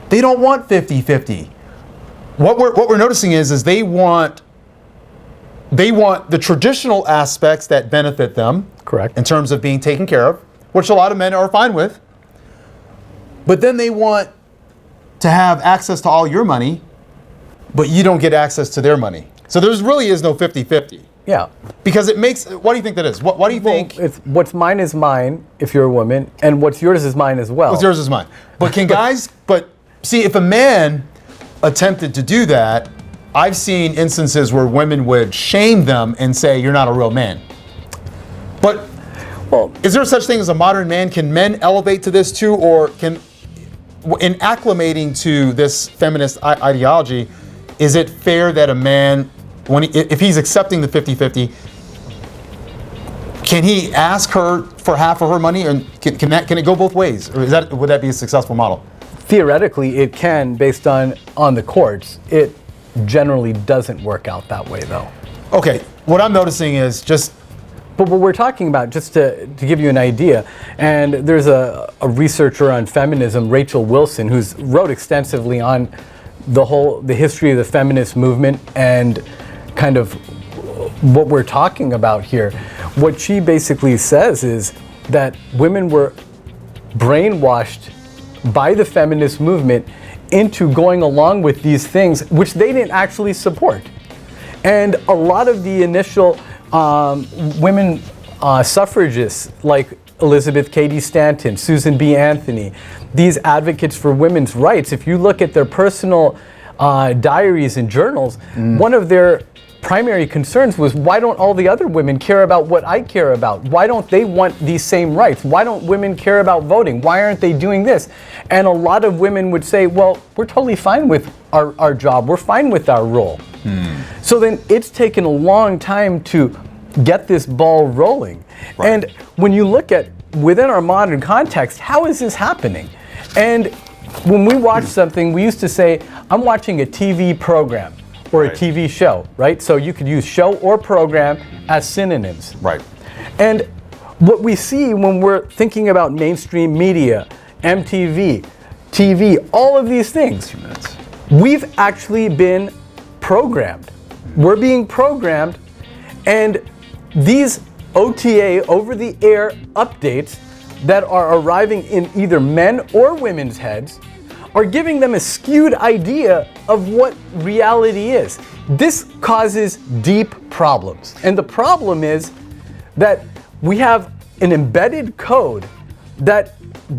S2: they don't want 50-50. What we're noticing is they want the traditional aspects that benefit them.
S1: Correct.
S2: In terms of being taken care of, which a lot of men are fine with. But then they want to have access to all your money, but you don't get access to their money. So there really is no 50-50.
S1: Yeah.
S2: Because it makes, what do you think that is? What do you think?
S1: It's what's mine is mine if you're a woman, and what's yours is mine as well.
S2: What's yours is mine. But can guys, but see, if a man attempted to do that, I've seen instances where women would shame them and say, you're not a real man. But is there such thing as a modern man? Can men elevate to this too, or can, in acclimating to this feminist ideology, is it fair that a man, if he's accepting the 50-50, can he ask her for half of her money, and can it go both ways, or would that be a successful model?
S1: Theoretically, it can, based on the courts. It generally doesn't work out that way, though.
S2: Okay, what I'm noticing is just.
S1: But what we're talking about, just to give you an idea, and there's a researcher on feminism, Rachel Wilson, who's wrote extensively on the history of the feminist movement and kind of what we're talking about here. What she basically says is that women were brainwashed by the feminist movement into going along with these things which they didn't actually support. And a lot of the initial women suffragists like Elizabeth Cady Stanton, Susan B. Anthony, these advocates for women's rights, if you look at their personal diaries and journals, one of their primary concerns was, why don't all the other women care about what I care about? Why don't they want these same rights? Why don't women care about voting? Why aren't they doing this? And a lot of women would say, well, we're totally fine with our job. We're fine with our role. So then it's taken a long time to get this ball rolling. Right. And when you look at within our modern context, how is this happening? And when we watch something, we used to say, I'm watching a TV program or a TV show, right? So you could use show or program as synonyms.
S2: Right.
S1: And what we see when we're thinking about mainstream media, MTV, TV, all of these things, we've actually been programmed. We're being programmed, and these OTA, over-the-air updates that are arriving in either men or women's heads are giving them a skewed idea of what reality is. This causes deep problems. And the problem is that we have an embedded code that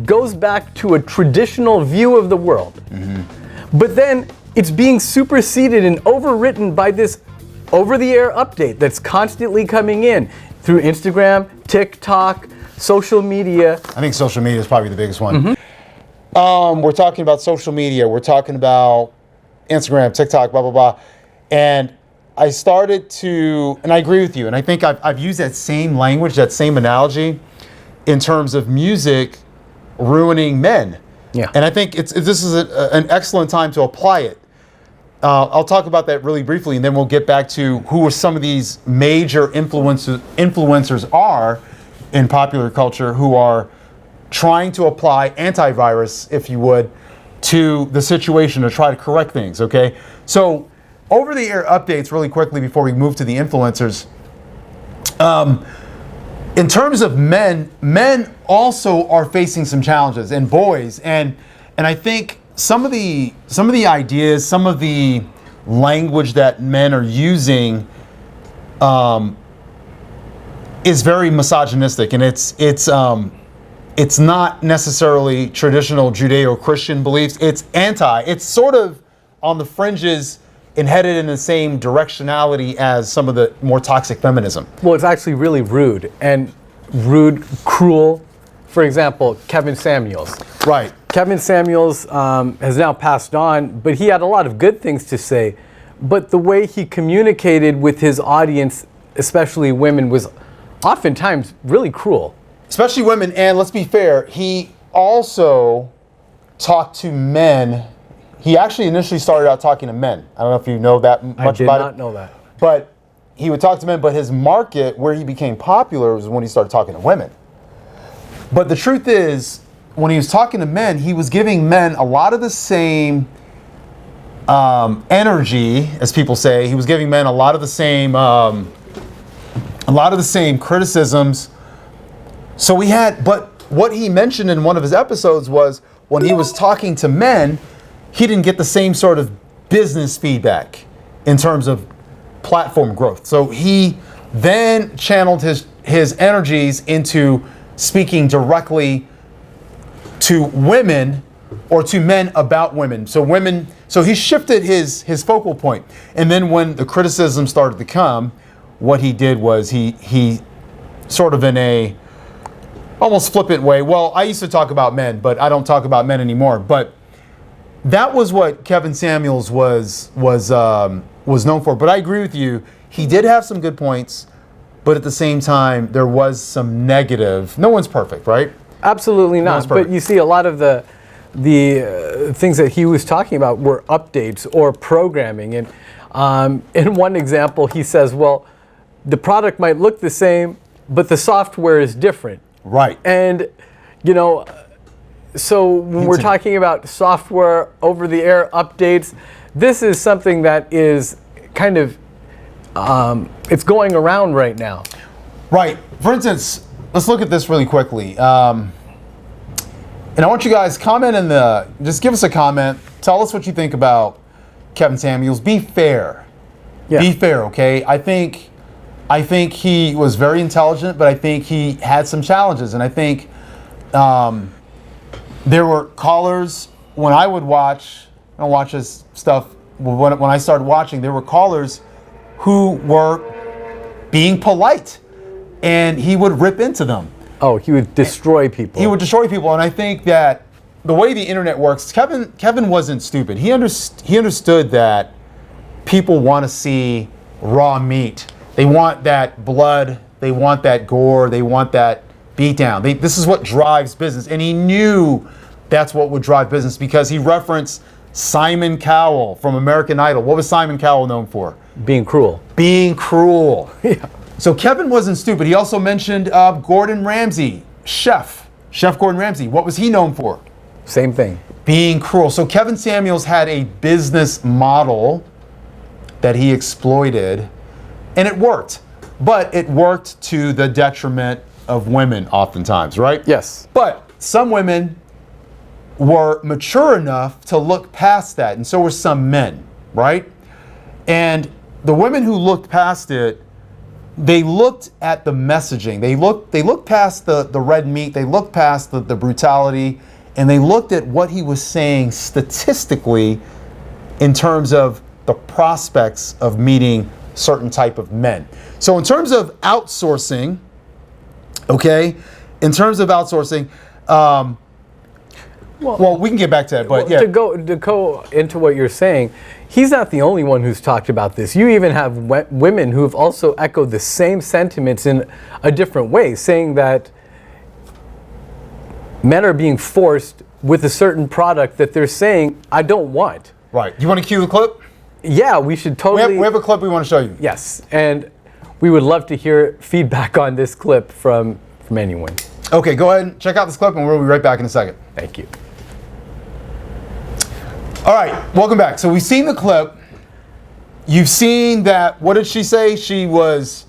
S1: goes back to a traditional view of the world. But then it's being superseded and overwritten by this over-the-air update that's constantly coming in through Instagram, TikTok, social media.
S2: I think social media is probably the biggest one. We're talking about social media. We're talking about Instagram, TikTok, blah, blah, blah. And I started to, and I agree with you, and I think I've used that same language, that same analogy in terms of music ruining men.
S1: Yeah.
S2: And I think this is an excellent time to apply it. I'll talk about that really briefly, and then we'll get back to who some of these major influencers are in popular culture who are trying to apply antivirus, if you would, to the situation to try to correct things, okay? So, over-the-air updates really quickly before we move to the influencers. In terms of men also are facing some challenges, and boys, and I think some of the ideas, some of the language that men are using is very misogynistic, and it's not necessarily traditional Judeo-Christian beliefs. It's sort of on the fringes and headed in the same directionality as some of the more toxic feminism.
S1: Well, it's actually really rude, cruel. For example, Kevin Samuels.
S2: Right.
S1: Kevin Samuels has now passed on, but he had a lot of good things to say. But the way he communicated with his audience, especially women, was oftentimes really cruel.
S2: Especially women, and let's be fair, he also talked to men. He actually initially started out talking to men. I don't know if you know that much about it.
S1: I did not know that.
S2: But he would talk to men, but his market where he became popular was when he started talking to women. But the truth is, when he was talking to men, he was giving men a lot of the same energy, as people say. He was giving men a lot of the same criticisms. So but what he mentioned in one of his episodes was when he was talking to men, he didn't get the same sort of business feedback in terms of platform growth. So he then channeled his energies into speaking directly to women or to men about women. So he shifted his focal point. And then when the criticism started to come, what he did was he sort of in a almost flippant way. Well, I used to talk about men, but I don't talk about men anymore. But that was what Kevin Samuels was known for. But I agree with you. He did have some good points, but at the same time, there was some negative. No one's perfect, right?
S1: Absolutely not. But you see, a lot of the things that he was talking about were updates or programming. And in one example, he says, well, the product might look the same, but the software is different.
S2: Right.
S1: And, so when we're talking about software, over-the-air updates, this is something that is kind of, it's going around right now.
S2: Right. For instance, let's look at this really quickly. And I want you guys comment just give us a comment. Tell us what you think about Kevin Samuels. Be fair. Yeah. Be fair, okay? I think he was very intelligent, but I think he had some challenges. And I think there were callers when I would watch, I don't watch this stuff, when I started watching, there were callers who were being polite and he would rip into them.
S1: Oh, he would destroy people.
S2: He would destroy people. And I think that the way the internet works, Kevin wasn't stupid. He understood that people want to see raw meat. They want that blood. They want that gore. They want that beatdown. This is what drives business. And he knew that's what would drive business because he referenced Simon Cowell from American Idol. What was Simon Cowell known for?
S1: Being cruel.
S2: Being cruel.
S1: Yeah.
S2: So Kevin wasn't stupid. He also mentioned Gordon Ramsay, Chef Gordon Ramsay. What was he known for?
S1: Same thing.
S2: Being cruel. So Kevin Samuels had a business model that he exploited, and it worked. But it worked to the detriment of women oftentimes, right?
S1: Yes.
S2: But some women were mature enough to look past that, and so were some men, right? And the women who looked past it, they looked at the messaging. They looked past the red meat. They looked past the brutality, and they looked at what he was saying statistically in terms of the prospects of meeting certain type of men. So in terms of outsourcing, okay, well, we can get back to that, but yeah.
S1: To go into what you're saying, he's not the only one who's talked about this. You even have women who have also echoed the same sentiments in a different way, saying that men are being forced with a certain product that they're saying, I don't want.
S2: Right. You want to cue the clip?
S1: Yeah, we should totally.
S2: We have a clip we want to show you.
S1: Yes, and we would love to hear feedback on this clip from anyone.
S2: Okay, go ahead and check out this clip, and we'll be right back in a second.
S1: Thank you.
S2: All right, welcome back. So we've seen the clip. You've seen that, what did she say? She was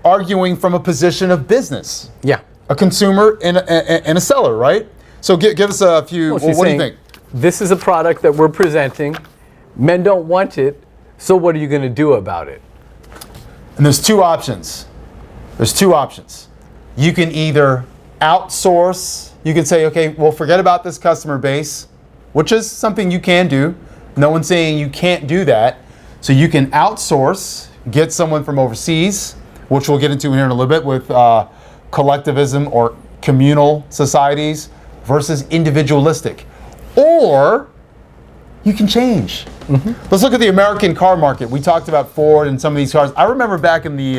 S2: arguing from a position of business.
S1: Yeah.
S2: A consumer and a seller, right? So give us a few, what do you think?
S1: This is a product that we're presenting. Men don't want it, so what are you going to do about it?
S2: And there's two options. You can either outsource, you can say, okay, well, forget about this customer base, which is something you can do. No one's saying you can't do that. So you can outsource, get someone from overseas, which we'll get into here in a little bit with collectivism or communal societies versus individualistic. Or you can change. Mm-hmm. Let's look at the American car market. We talked about Ford and some of these cars. I remember back in the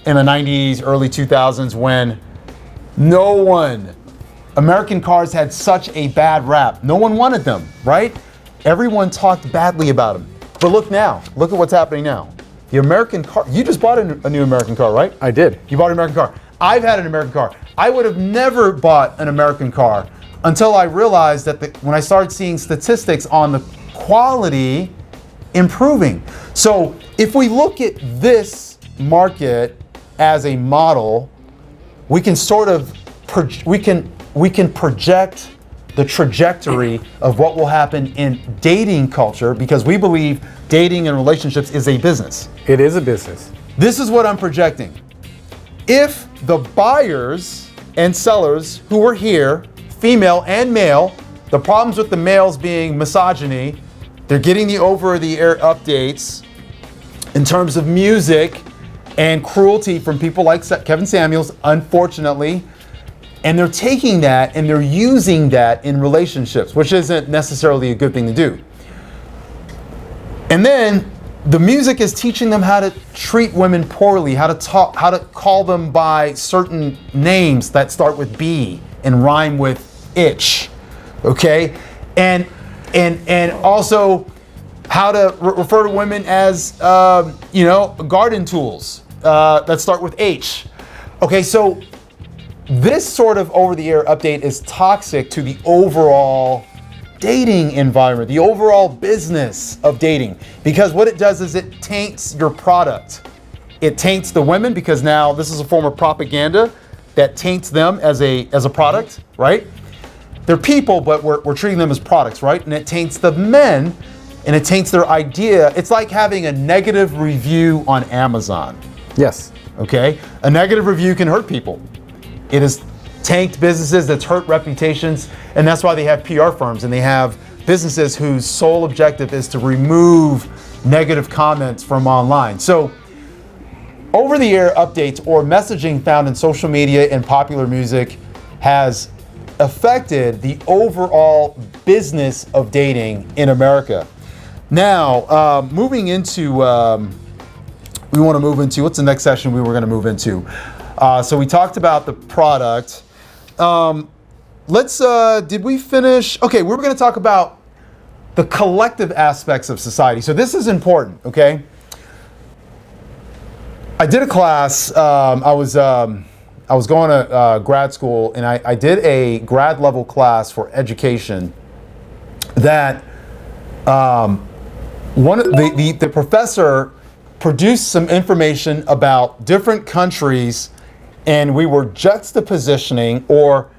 S2: 90s, early 2000s when American cars had such a bad rap. No one wanted them, right? Everyone talked badly about them. But look now. Look at what's happening now. the American car, you just bought a new American car, right?
S1: I did.
S2: You bought an American car. I've had an American car. I would have never bought an American car until I realized that when I started seeing statistics on the quality improving. So if we look at this market as a model, we can sort of we can project the trajectory of what will happen in dating culture, because we believe dating and relationships is a business.
S1: It is a business.
S2: This is what I'm projecting. If the buyers and sellers who were here, female and male, the problems with the males being misogyny, they're getting the over-the-air updates in terms of music and cruelty from people like Kevin Samuels, unfortunately, and they're taking that and they're using that in relationships, which isn't necessarily a good thing to do. And then the music is teaching them how to treat women poorly, how to talk, how to call them by certain names that start with B and rhyme with itch, okay? And also how to refer to women as, garden tools that start with H. Okay, so this sort of over-the-air update is toxic to the overall dating environment, the overall business of dating, because what it does is it taints your product. It taints the women, because now this is a form of propaganda that taints them as a product, right? They're people, but we're treating them as products, right? And it taints the men, and it taints their idea. It's like having a negative review on Amazon.
S1: Yes.
S2: Okay? A negative review can hurt people. It has tanked businesses, that's hurt reputations, and that's why they have PR firms and they have businesses whose sole objective is to remove negative comments from online. So over-the-air updates or messaging found in social media and popular music has affected the overall business of dating in America. Now, moving into, we want to move into, what's the next session we were going to move into? So we talked about the product. Did we finish? Okay, we were going to talk about the collective aspects of society. So this is important, okay? I did a class, I was going to grad school, and I did a grad level class for education that the professor produced some information about different countries, and we were juxtapositioning or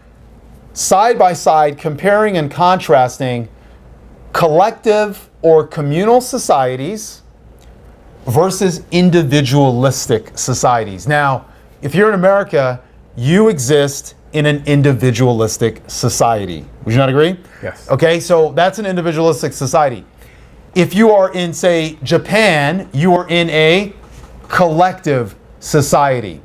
S2: side by side comparing and contrasting collective or communal societies versus individualistic societies. Now, if you're in America, you exist in an individualistic society. Would you not agree?
S1: Yes.
S2: Okay, so that's an individualistic society. If you are in, say, Japan, you are in a collective society.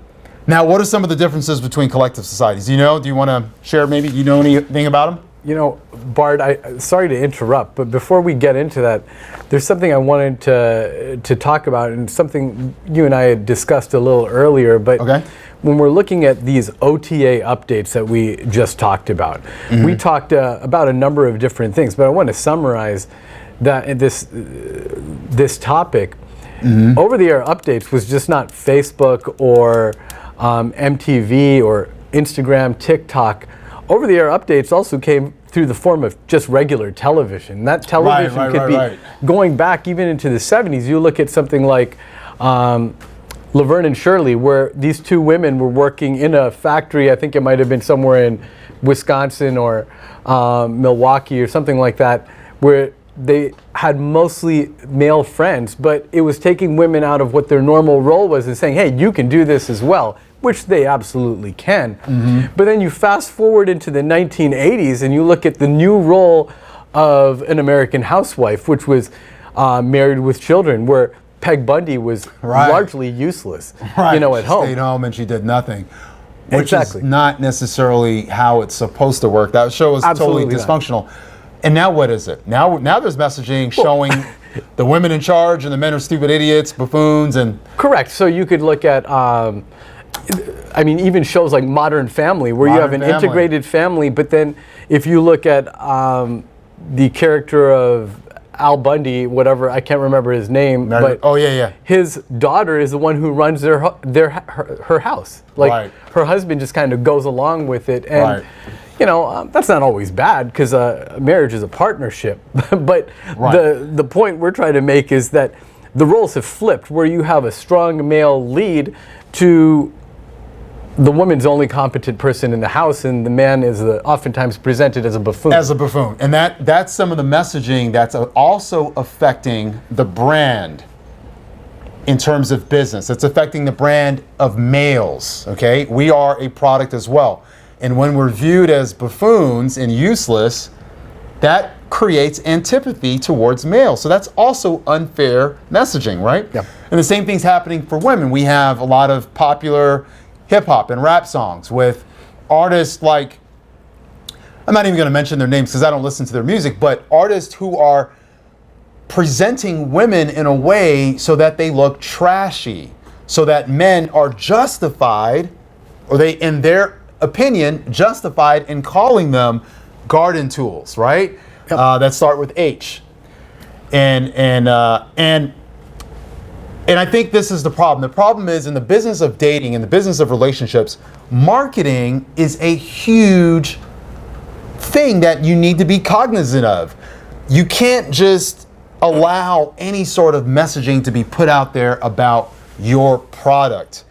S2: Now, what are some of the differences between collective societies? Do you want to share maybe? Do you know anything about them?
S1: You know, Bart, sorry to interrupt, but before we get into that, there's something I wanted to talk about, and something you and I had discussed a little earlier, but
S2: okay.
S1: When we're looking at these OTA updates that we just talked about, we talked about a number of different things, but I want to summarize that this topic. Over-the-air updates was just not Facebook or MTV or Instagram, TikTok. Over-the-air updates also came through the form of just regular television. That television could be going back even into the 70s. You look at something like Laverne and Shirley, where these two women were working in a factory. I think it might have been somewhere in Wisconsin or Milwaukee or something like that, where they had mostly male friends, but it was taking women out of what their normal role was and saying, hey, you can do this as well, which they absolutely can. But then you fast forward into the 1980s and you look at the new role of an American housewife, which was Married with Children, where Peg Bundy was largely useless, at home.
S2: She stayed home and she did nothing, which is not necessarily how it's supposed to work. That show is totally dysfunctional. Not. And now what is it? Now there's messaging showing the women in charge and the men are stupid idiots, buffoons, and... Correct.
S1: So you could look at, even shows like Modern Family, where you have an integrated family, but then if you look at the character of Al Bundy, whatever, I can't remember his name, but
S2: oh yeah.
S1: his daughter is the one who runs her house. Like
S2: Right.
S1: her husband just kind of goes along with it, and
S2: Right.
S1: That's not always bad because marriage is a partnership. But
S2: Right.
S1: the point we're trying to make is that the roles have flipped, where you have a strong male lead to the woman's the only competent person in the house, and the man is oftentimes presented as a buffoon.
S2: As a buffoon. And that's some of the messaging that's also affecting the brand in terms of business. It's affecting the brand of males, okay? We are a product as well. And when we're viewed as buffoons and useless, that creates antipathy towards males. So that's also unfair messaging, right?
S1: Yep.
S2: And the same thing's happening for women. We have a lot of popular hip hop and rap songs with artists like, I'm not even going to mention their names because I don't listen to their music, but artists who are presenting women in a way so that they look trashy, so that men are justified, or they, in their opinion, justified in calling them garden tools, right?
S1: Yep.
S2: That start with H. And I think this is the problem. The problem is in the business of dating, in the business of relationships, marketing is a huge thing that you need to be cognizant of. You can't just allow any sort of messaging to be put out there about your product.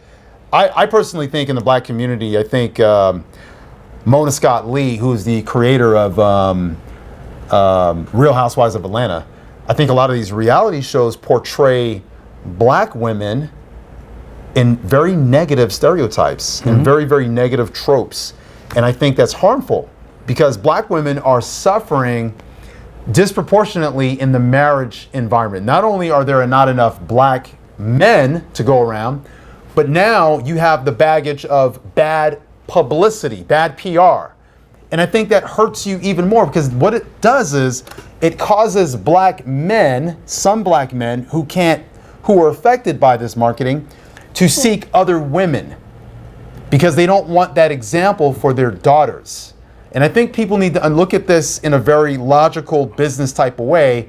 S2: I personally think in the black community, I think Mona Scott Lee, who is the creator of Real Housewives of Atlanta, I think a lot of these reality shows portray black women in very negative stereotypes and very, very negative tropes. And I think that's harmful because black women are suffering disproportionately in the marriage environment. Not only are there not enough black men to go around, but now you have the baggage of bad publicity, bad PR. And I think that hurts you even more because what it does is it causes black men, some black men who are affected by this marketing, to seek other women because they don't want that example for their daughters. And I think people need to look at this in a very logical business type of way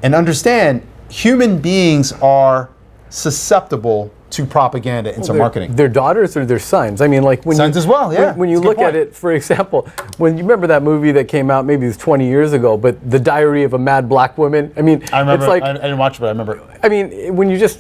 S2: and understand human beings are susceptible to propaganda and to marketing.
S1: Their daughters or their sons? I mean, like when
S2: Sons as well, yeah.
S1: When you look at it, for example, when you remember that movie that came out, maybe it was 20 years ago, but The Diary of a Mad Black Woman. I mean,
S2: I remember.
S1: It's like,
S2: I didn't watch it, but I remember.
S1: I mean,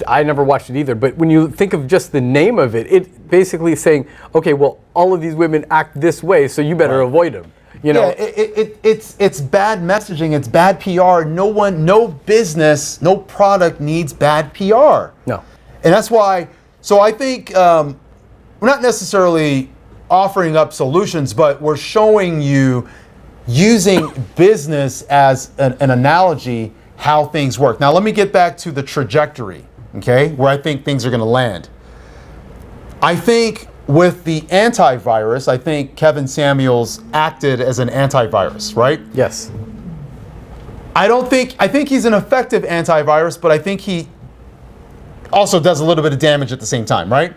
S1: I never watched it either, but when you think of just the name of it, it basically is saying, okay, well, all of these women act this way, so you better avoid them. You know?
S2: Yeah, it's bad messaging. It's bad PR. No business, no product needs bad PR.
S1: No.
S2: And that's why, so I think we're not necessarily offering up solutions, but we're showing you using business as an analogy how things work. Now, let me get back to the trajectory, okay, where I think things are going to land. I think with the antivirus, I think Kevin Samuels acted as an antivirus, right?
S1: Yes.
S2: I think he's an effective antivirus, but I think he also does a little bit of damage at the same time, right?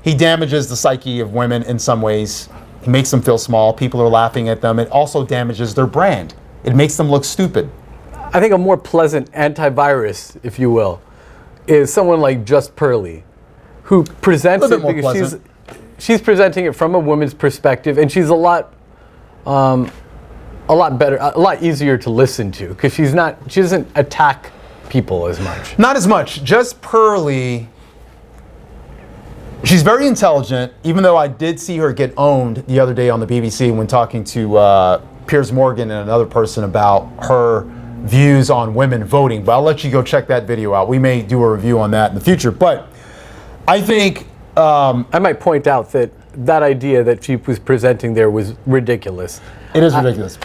S2: He damages the psyche of women in some ways. He makes them feel small. People are laughing at them. It also damages their brand. It makes them look stupid.
S1: I think a more pleasant antivirus, if you will, is someone like Just Pearly, who presents it because she's presenting it from a woman's perspective, and she's a lot better, a lot easier to listen to because she doesn't attack people as much.
S2: Not as much. Just Pearly, she's very intelligent, even though I did see her get owned the other day on the BBC when talking to Piers Morgan and another person about her views on women voting. But I'll let you go check that video out. We may do a review on that in the future. But I think
S1: I might point out that idea that she was presenting there was ridiculous.
S2: It is ridiculous.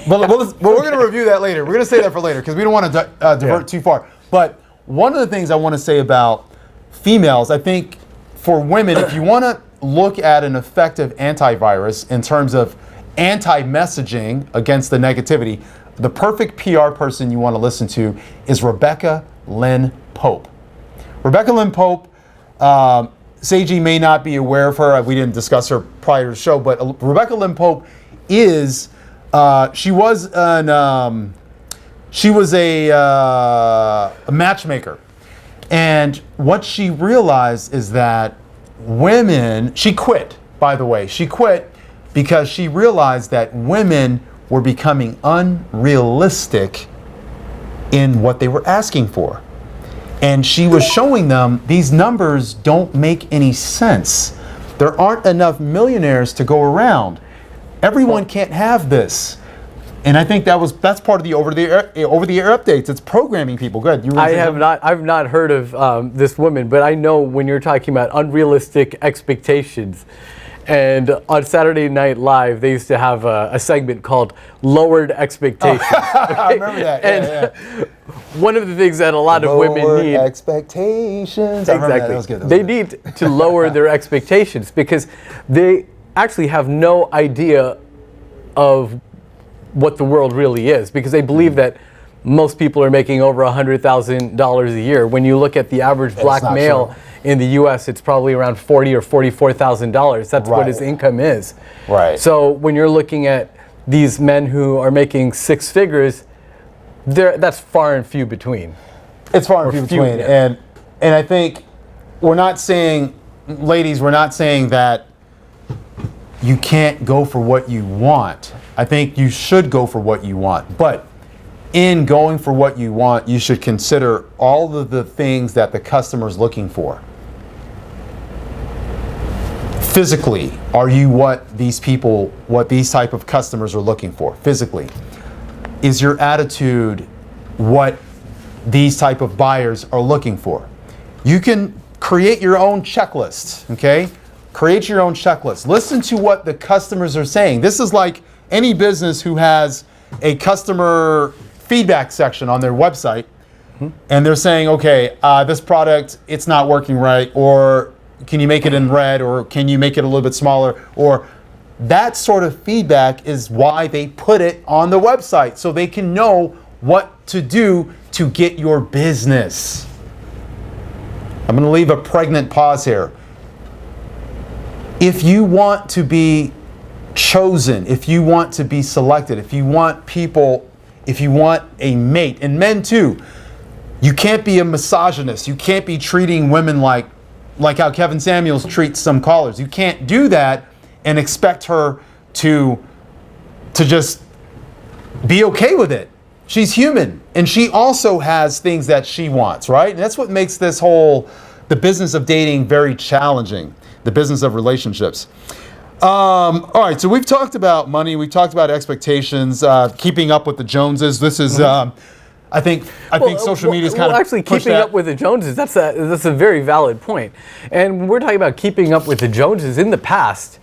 S2: But we're going to review that later. We're going to say that for later because we don't want to divert too far. But one of the things I want to say about females, I think for women, if you want to look at an effective antivirus in terms of anti-messaging against the negativity, the perfect PR person you want to listen to is Rebecca Lynn Pope. Rebecca Lynn Pope, Seiji may not be aware of her. We didn't discuss her prior to the show, but Rebecca Lynn Pope is, she was an she was a matchmaker. And what she realized is that women, she quit, by the way. She quit because she realized that women were becoming unrealistic in what they were asking for. And she was showing them these numbers don't make any sense. There aren't enough millionaires to go around. Everyone can't have this. And I think that's part of the over the air updates. It's programming people. Good.
S1: I've not heard of this woman, but I know when you're talking about unrealistic expectations. And on Saturday Night Live, they used to have a segment called Lowered Expectations.
S2: I remember that. Yeah.
S1: One of the things that a lot of women need.
S2: Expectations.
S1: Exactly.
S2: That was good.
S1: They need to lower their expectations because they actually have no idea of what the world really is, because they believe that most people are making over $100,000 a year. When you look at the average black male in the U.S., it's probably around $40,000 or $44,000. That's what his income is.
S2: Right.
S1: So when you're looking at these men who are making six figures, that's far and few between.
S2: It's far and few between.
S1: Yeah.
S2: And I think we're not saying, ladies, we're not saying that you can't go for what you want. I think you should go for what you want. But in going for what you want, you should consider all of the things that the customer is looking for. Physically, are you what these type of customers are looking for? Physically. Is your attitude what these type of buyers are looking for? You can create your own checklist, okay? Create your own checklist. Listen to what the customers are saying. This is like any business who has a customer feedback section on their website, and they're saying, okay, this product, it's not working right, or can you make it in red, or can you make it a little bit smaller, or that sort of feedback is why they put it on the website, so they can know what to do to get your business. I'm going to leave a pregnant pause here. If you want to be chosen, if you want to be selected, if you want a mate, and men too, you can't be a misogynist. You can't be treating women like how Kevin Samuels treats some callers. You can't do that and expect her to just be okay with it. She's human, and she also has things that she wants, right? And that's what makes the business of dating very challenging, the business of relationships. All right, so we've talked about money, we've talked about expectations, keeping up with the Joneses. This is, I think social media is kind of
S1: actually keeping up with the Joneses. That's a very valid point. And when we're talking about keeping up with the Joneses, in the past,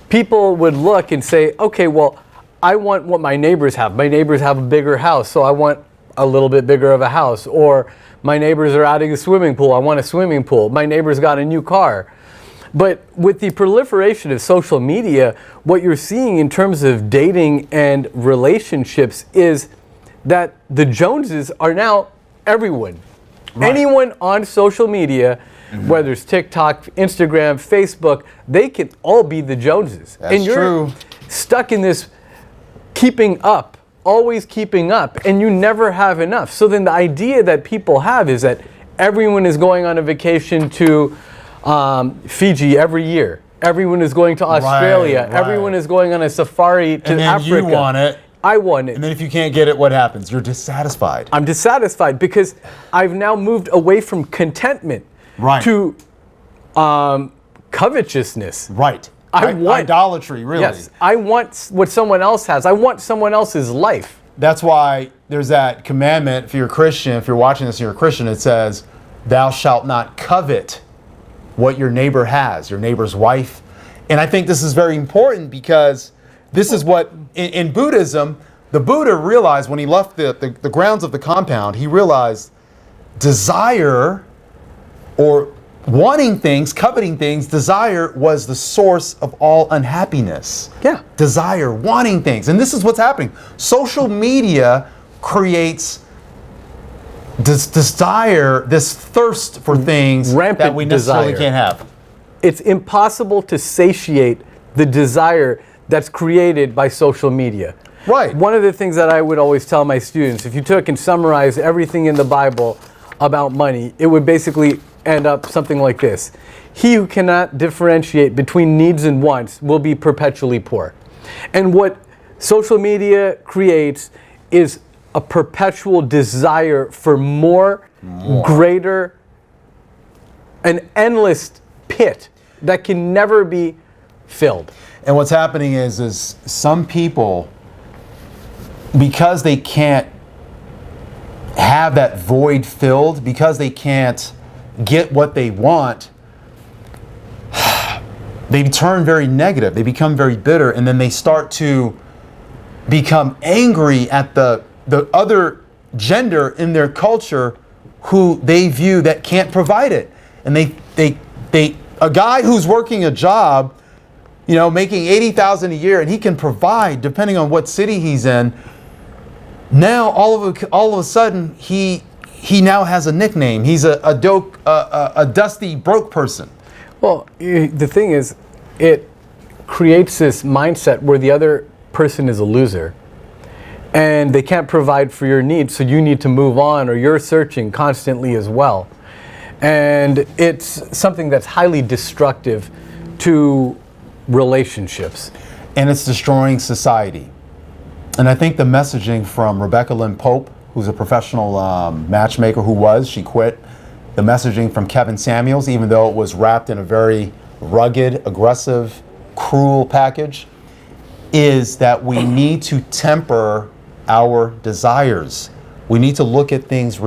S1: people would look and say, okay, well, I want what my neighbors have. My neighbors have a bigger house, so I want a little bit bigger of a house. Or my neighbors are adding a swimming pool. I want a swimming pool. My neighbor's got a new car. But with the proliferation of social media, what you're seeing in terms of dating and relationships is that the Joneses are now everyone. Right. Anyone on social media, whether it's TikTok, Instagram, Facebook, they can all be the Joneses.
S2: That's
S1: and you're
S2: true.
S1: Stuck in this keeping up, always keeping up, and you never have enough. So then the idea that people have is that everyone is going on a vacation to Fiji every year. Everyone is going to Australia.
S2: Right.
S1: Everyone is going on a safari to Africa.
S2: And you want it.
S1: I want it.
S2: And then if you can't get it, what happens? You're dissatisfied.
S1: I'm dissatisfied because I've now moved away from contentment to covetousness.
S2: Right.
S1: I want
S2: idolatry, really.
S1: Yes. I want what someone else has. I want someone else's life.
S2: That's why there's that commandment, if you're a Christian, if you're watching this and you're a Christian, it says, thou shalt not covet what your neighbor has, your neighbor's wife. And I think this is very important because this is what, in Buddhism, the Buddha realized when he left the grounds of the compound, he realized desire or wanting things, coveting things, desire was the source of all unhappiness.
S1: Yeah.
S2: Desire, wanting things. And this is what's happening. Social media creates this desire, this thirst for things that we necessarily can't have.
S1: It's impossible to satiate the desire that's created by social media.
S2: Right.
S1: One of the things that I would always tell my students, if you took and summarized everything in the Bible about money, it would basically end up something like this. He who cannot differentiate between needs and wants will be perpetually poor. And what social media creates is a perpetual desire for more. Greater, an endless pit that can never be filled.
S2: And what's happening is some people, because they can't have that void filled, because they can't get what they want, they turn very negative. They become very bitter, and then they start to become angry at the other gender in their culture who they view that can't provide it. And a guy who's working a job, making $80,000 a year, and he can provide depending on what city he's in. Now all of a sudden he now has a nickname. He's a dusty broke person.
S1: Well, the thing is, it creates this mindset where the other person is a loser and they can't provide for your needs, so you need to move on, or you're searching constantly as well. And it's something that's highly destructive to relationships.
S2: And it's destroying society. And I think the messaging from Rebecca Lynn Pope, who's a professional matchmaker she quit. The messaging from Kevin Samuels, even though it was wrapped in a very rugged, aggressive, cruel package, is that we need to temper our desires. We need to look at things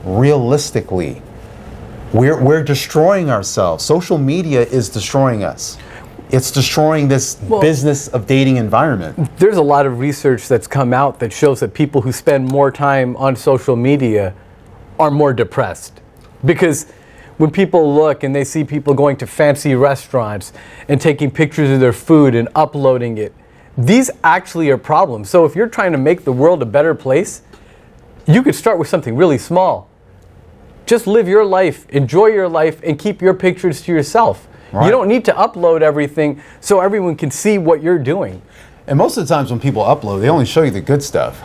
S2: realistically. We're destroying ourselves. Social media is destroying us. It's destroying this business of dating environment.
S1: There's a lot of research that's come out that shows that people who spend more time on social media are more depressed. Because when people look and they see people going to fancy restaurants and taking pictures of their food and uploading it, these actually are problems. So if you're trying to make the world a better place, you could start with something really small. Just live your life, enjoy your life, and keep your pictures to yourself. Right. You don't need to upload everything so everyone can see what you're doing.
S2: And most of the times when people upload, they only show you the good stuff,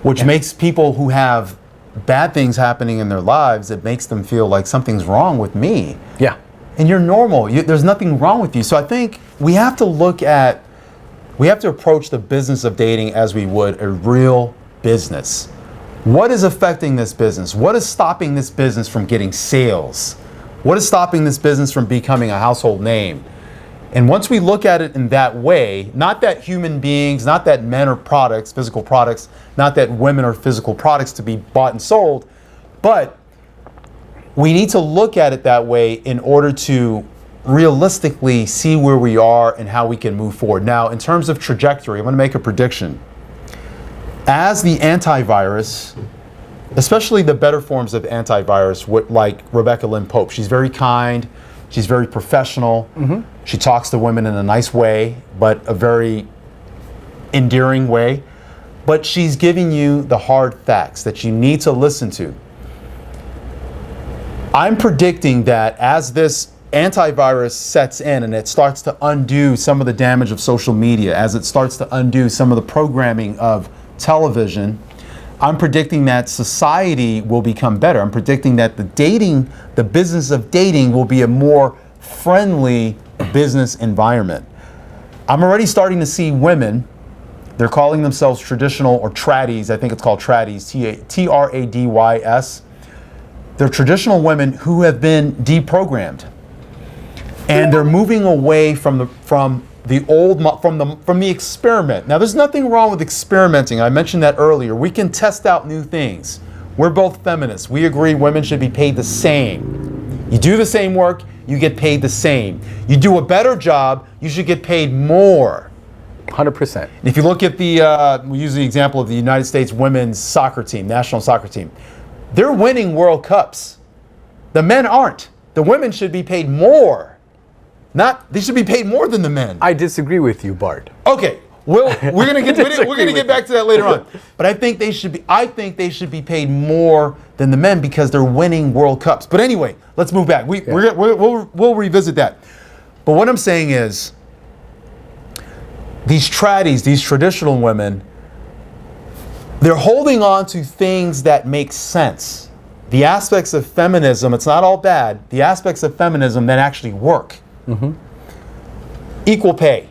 S2: which makes people who have bad things happening in their lives, it makes them feel like something's wrong with me.
S1: Yeah.
S2: And you're normal. There's nothing wrong with you. So I think we have to approach the business of dating as we would a real business. What is affecting this business? What is stopping this business from getting sales? What is stopping this business from becoming a household name? And once we look at it in that way, not that human beings, not that men are products, physical products, not that women are physical products to be bought and sold, but we need to look at it that way in order to realistically see where we are and how we can move forward. Now, in terms of trajectory, I'm going to make a prediction. As the antivirus, especially the better forms of antivirus, like Rebecca Lynn Pope, she's very kind, she's very professional, she talks to women in a nice way, but a very endearing way, but she's giving you the hard facts that you need to listen to. I'm predicting that as this antivirus sets in and it starts to undo some of the damage of social media, as it starts to undo some of the programming of television, I'm predicting that society will become better. I'm predicting that the business of dating will be a more friendly business environment. I'm already starting to see women, they're calling themselves traditional or traddies. I think it's called traddies, T-R-A-D-Y-S. They're traditional women who have been deprogrammed. And they're moving away from the experiment. Now, there's nothing wrong with experimenting. I mentioned that earlier. We can test out new things. We're both feminists. We agree women should be paid the same. You do the same work, you get paid the same. You do a better job, you should get paid more.
S1: 100%.
S2: If you look at we use the example of the United States women's soccer team, national soccer team. They're winning World Cups. The men aren't. The women should be paid more. They should be paid more than the men.
S1: I disagree with you, Bart.
S2: Okay, we're gonna get back to that later on. But I think they should be paid more than the men because they're winning World Cups. But anyway, let's move back. We'll revisit that. But what I'm saying is, these tradies, these traditional women, they're holding on to things that make sense. The aspects of feminism, it's not all bad, the aspects of feminism that actually work. Mm-hmm. Equal pay,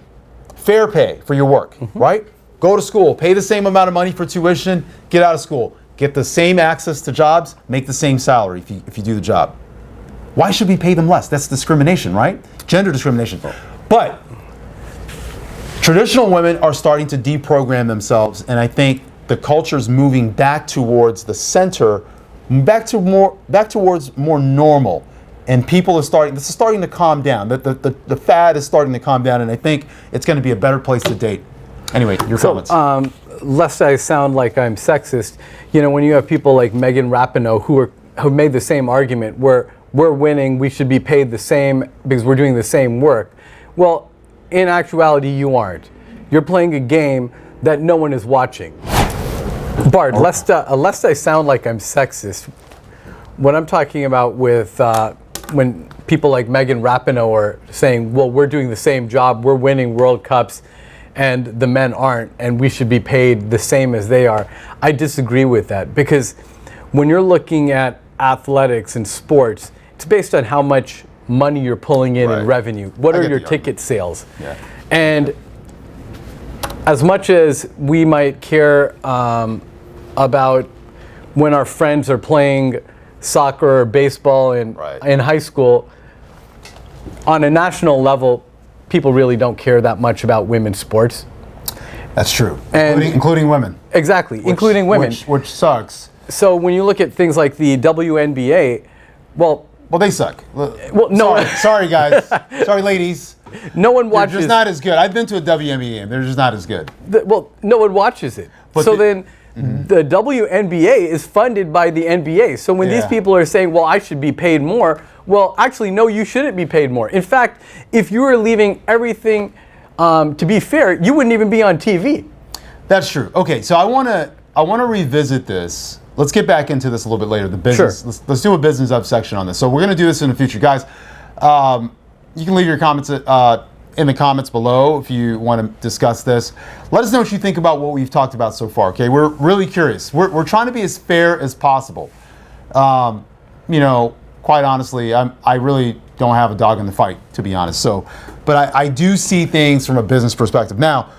S2: fair pay for your work, right? Go to school, pay the same amount of money for tuition, get out of school, get the same access to jobs, make the same salary if you do the job. Why should we pay them less? That's discrimination, right? Gender discrimination. But traditional women are starting to deprogram themselves, and I think the culture's moving back towards the center, back towards more normal. And people are this is starting to calm down. The fad is starting to calm down, and I think it's going to be a better place to date. Anyway, your comments.
S1: Lest I sound like I'm sexist, when you have people like Megan Rapinoe who made the same argument where we're winning, we should be paid the same because we're doing the same work. Well, in actuality, you aren't. You're playing a game that no one is watching. Bart, lest I sound like I'm sexist, what I'm talking about with when people like Megan Rapinoe are saying, well, we're doing the same job, we're winning World Cups, and the men aren't, and we should be paid the same as they are. I disagree with that, because when you're looking at athletics and sports, it's based on how much money you're pulling in revenue. What are your ticket sales? Yeah. And as much as we might care about when our friends are playing soccer or baseball in high school, on a national level, people really don't care that much about women's sports.
S2: That's true, and including women.
S1: Exactly, including women.
S2: Which sucks.
S1: So when you look at things like the WNBA, well,
S2: they suck.
S1: Well, no.
S2: Sorry guys. Sorry ladies.
S1: No one watches.
S2: They're just not as good. I've been to a WNBA game. They're just not as good.
S1: No one watches it. But the WNBA is funded by the NBA. So when these people are saying, well, I should be paid more, well, actually, no, you shouldn't be paid more. In fact, if you were leaving everything to be fair, you wouldn't even be on TV.
S2: That's true. Okay, so I want to revisit this. Let's get back into this a little bit later. The business. Sure. Let's do a business up section on this. So we're going to do this in the future, guys. You can leave your comments in the comments below if you want to discuss this. Let us know what you think about what we've talked about so far. Okay, we're really curious. We're trying to be as fair as possible. Quite honestly, I really don't have a dog in the fight, to be honest. But I do see things from a business perspective. Now,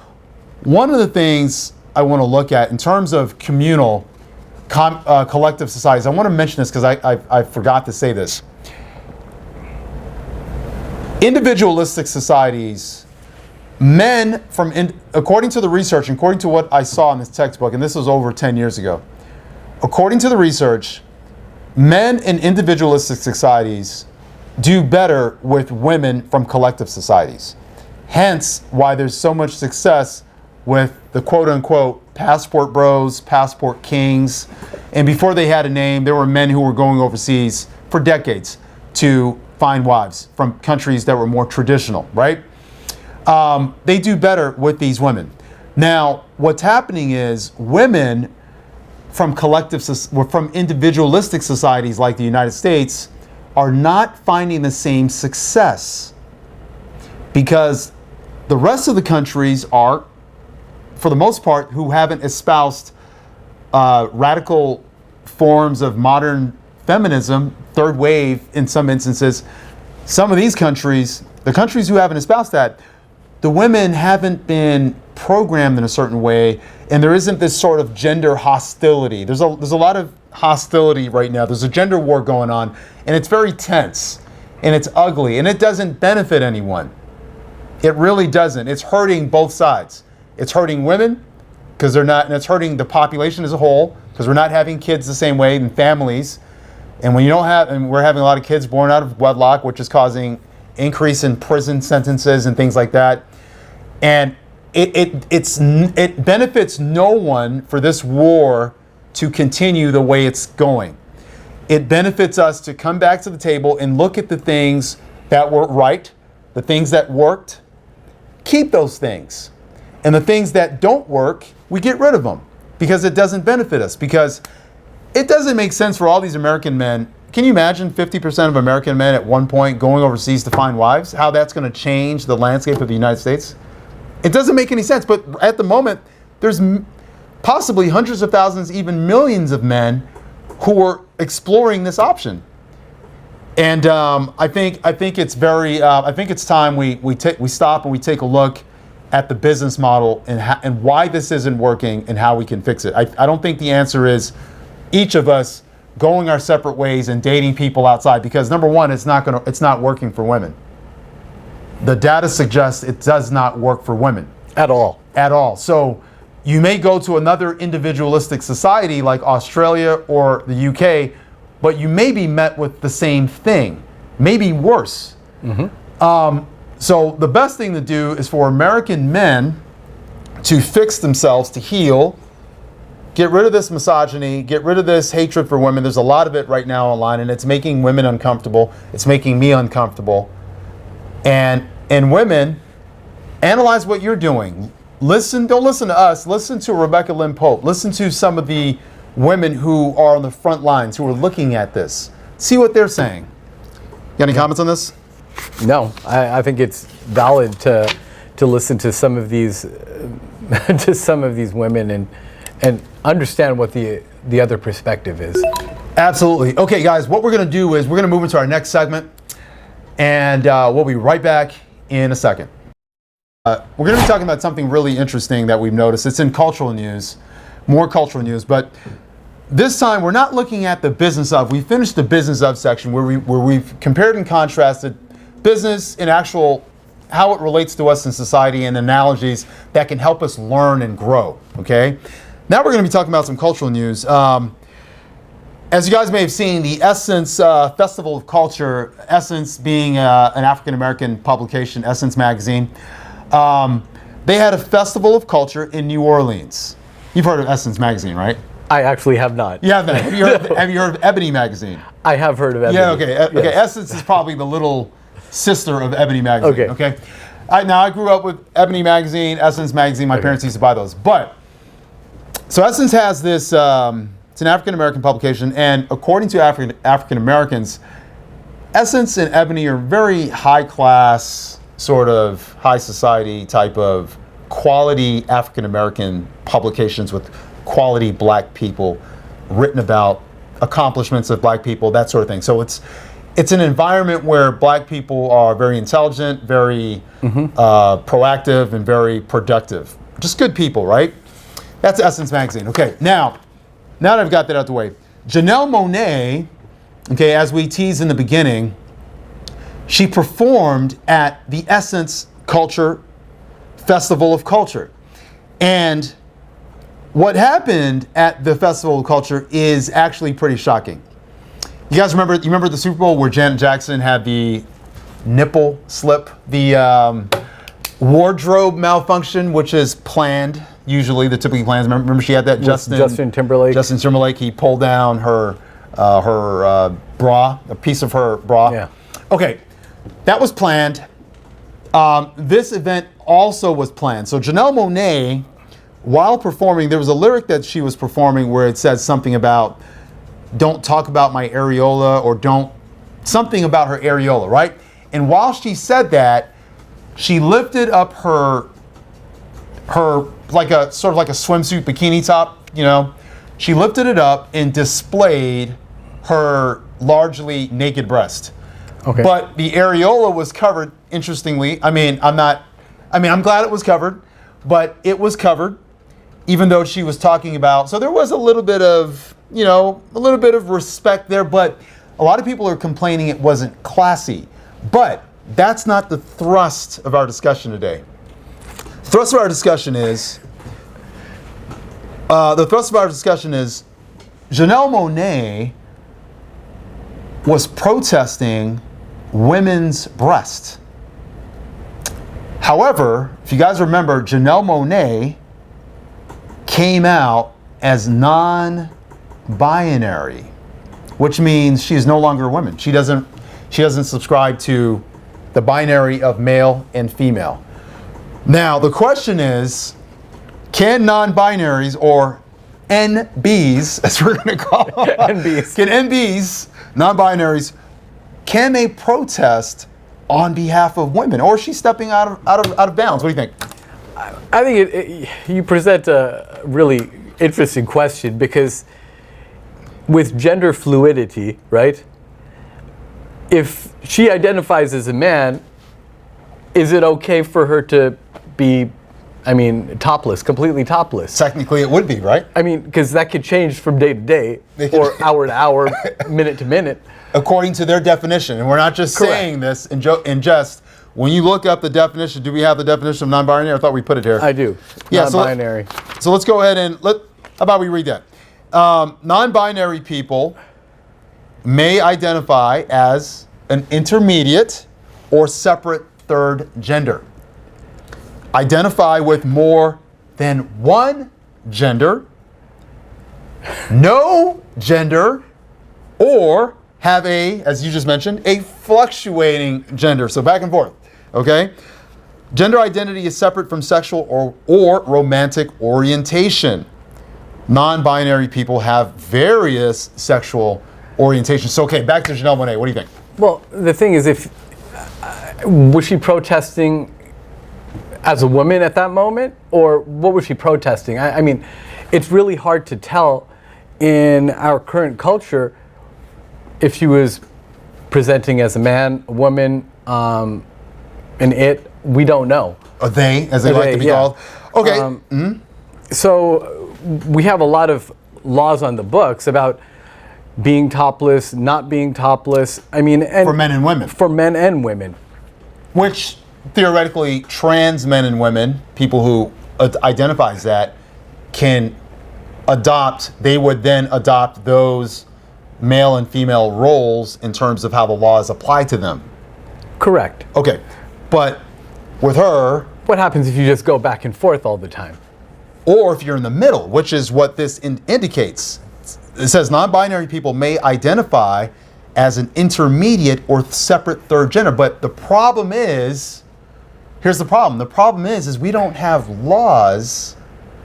S2: one of the things I want to look at in terms of communal, collective societies, I want to mention this because I forgot to say this. Individualistic societies, men according to the research, according to what I saw in this textbook, and this was over 10 years ago, according to the research, men in individualistic societies do better with women from collective societies. Hence why there's so much success with the quote-unquote passport bros, passport kings. And before they had a name, there were men who were going overseas for decades to find wives from countries that were more traditional, right? They do better with these women. Now, what's happening is women from individualistic societies like the United States are not finding the same success because the rest of the countries are, for the most part, who haven't espoused radical forms of modern feminism, third wave in some instances. Some of these countries, the countries who haven't espoused that, the women haven't been programmed in a certain way, and there isn't this sort of gender hostility. There's a lot of hostility right now. There's a gender war going on, and it's very tense, and it's ugly, and it doesn't benefit anyone. It really doesn't. It's hurting both sides. It's hurting women because they're not, and it's hurting the population as a whole because we're not having kids the same way in families. And when you don't have, and we're having a lot of kids born out of wedlock, which is causing increase in prison sentences and things like that. And it benefits no one for this war to continue the way it's going. It benefits us to come back to the table and look at the things that were right, the things that worked, keep those things. And the things that don't work, we get rid of them because it doesn't benefit us. Because it doesn't make sense for all these American men. Can you imagine 50% of American men at one point going overseas to find wives? How that's going to change the landscape of the United States? It doesn't make any sense. But at the moment, there's possibly hundreds of thousands, even millions of men who are exploring this option. And I think it's very. I think it's time we stop and we take a look at the business model and why this isn't working and how we can fix it. I don't think the answer is each of us going our separate ways and dating people outside, because number one, it's not working for women. The data suggests it does not work for women
S1: At all.
S2: at all. So you may go to another individualistic society like Australia or the UK, but you may be met with the same thing, maybe worse. So the best thing to do is for American men to fix themselves, to heal, get rid of this misogyny, get rid of this hatred for women. There's a lot of it right now online, and it's making women uncomfortable. It's making me uncomfortable. And women, analyze what you're doing. Don't listen to us. Listen to Rebecca Lynn Pope. Listen to some of the women who are on the front lines, who are looking at this. See what they're saying. Got any comments on this?
S1: No, I think it's valid to listen to some of these to some of these women and understand what the other perspective is.
S2: Absolutely. Okay, guys, what we're going to do is we're going to move into our next segment, and we'll be right back in a second. We're going to be talking about something really interesting that we've noticed. It's in cultural news, more cultural news, but this time we're not looking at the business of. We finished the business of section where we've compared and contrasted business and actual how it relates to us in society and analogies that can help us learn and grow. Okay. Now we're going to be talking about some cultural news. As you guys may have seen, the Essence Festival of Culture, Essence being an African-American publication, Essence magazine, they had a Festival of Culture in New Orleans. You've heard of Essence magazine, right?
S1: I actually have not.
S2: Yeah, have you heard of Ebony magazine?
S1: I have heard of Ebony.
S2: Yeah, okay. Okay. Essence is probably the little sister of Ebony magazine. Okay. I grew up with Ebony magazine, Essence magazine. My parents used to buy those. But so Essence has this. It's an African American publication, and according to African Americans, Essence and Ebony are very high class, sort of high society type of quality African American publications with quality black people, written about accomplishments of black people, that sort of thing. So it's an environment where black people are very intelligent, very proactive, and very productive. Just good people, right? That's Essence magazine. Okay, now that I've got that out the way, Janelle Monae, okay, as we teased in the beginning, she performed at the Essence Culture Festival of Culture. And what happened at the Festival of Culture is actually pretty shocking. You guys remember the Super Bowl where Janet Jackson had the nipple slip, the wardrobe malfunction, which is planned, usually the typically plans. Remember she had that
S1: Justin Timberlake.
S2: Justin Timberlake, he pulled down her bra, a piece of her bra.
S1: Yeah.
S2: Okay, that was planned. This event also was planned. So Janelle Monae, while performing, there was a lyric that she was performing where it said something about don't talk about my areola, or don't, something about her areola, right? And while she said that, she lifted up her like a sort of like a swimsuit bikini top, you know. She lifted it up and displayed her largely naked breast.
S1: Okay.
S2: But the areola was covered, interestingly. I'm glad it was covered, but it was covered, even though she was talking about, so there was a little bit of, a little bit of respect there, but a lot of people are complaining it wasn't classy. But that's not the thrust of our discussion today. The thrust of our discussion is Janelle Monae was protesting women's breasts. However, if you guys remember, Janelle Monae came out as non-binary, which means she is no longer a woman. She doesn't subscribe to the binary of male and female. Now, the question is, can non-binaries, or NBs, as we're going to call them,
S1: NBs.
S2: Can NBs, non-binaries, can they protest on behalf of women, or is she stepping out of bounds? What do you think?
S1: I think you present a really interesting question, because with gender fluidity, right? If she identifies as a man, is it okay for her to be, topless, completely topless?
S2: Technically, it would be, right?
S1: Because that could change from day to day, or hour to hour, minute to minute.
S2: According to their definition, and we're not just
S1: Correct.
S2: saying this in jest. When you look up the definition, do we have the definition of non-binary? I thought we put it here.
S1: I do.
S2: Yeah,
S1: Non-binary.
S2: So let's go ahead and how about we read that? Non-binary people may identify as an intermediate or separate third gender. Identify with more than one gender, no gender, or have as you just mentioned, a fluctuating gender. So back and forth, okay? Gender identity is separate from sexual or romantic orientation. Non-binary people have various sexual orientations. So, okay, back to Janelle Monae. What do you think?
S1: Well, the thing is, was she protesting as a woman at that moment, or what was she protesting? It's really hard to tell in our current culture if she was presenting as a man, a woman, we don't know.
S2: A they, as they like to be called. Okay.
S1: So we have a lot of laws on the books about being topless, not being topless.
S2: For men and women.
S1: For men and women.
S2: Which theoretically, trans men and women, people who identify as that, they would then adopt those male and female roles in terms of how the laws apply to them.
S1: Correct.
S2: Okay, but with her...
S1: What happens if you just go back and forth all the time?
S2: Or if you're in the middle, which is what this indicates. It says non-binary people may identify as an intermediate or separate third gender. But the problem is, here's the problem. The problem is we don't have laws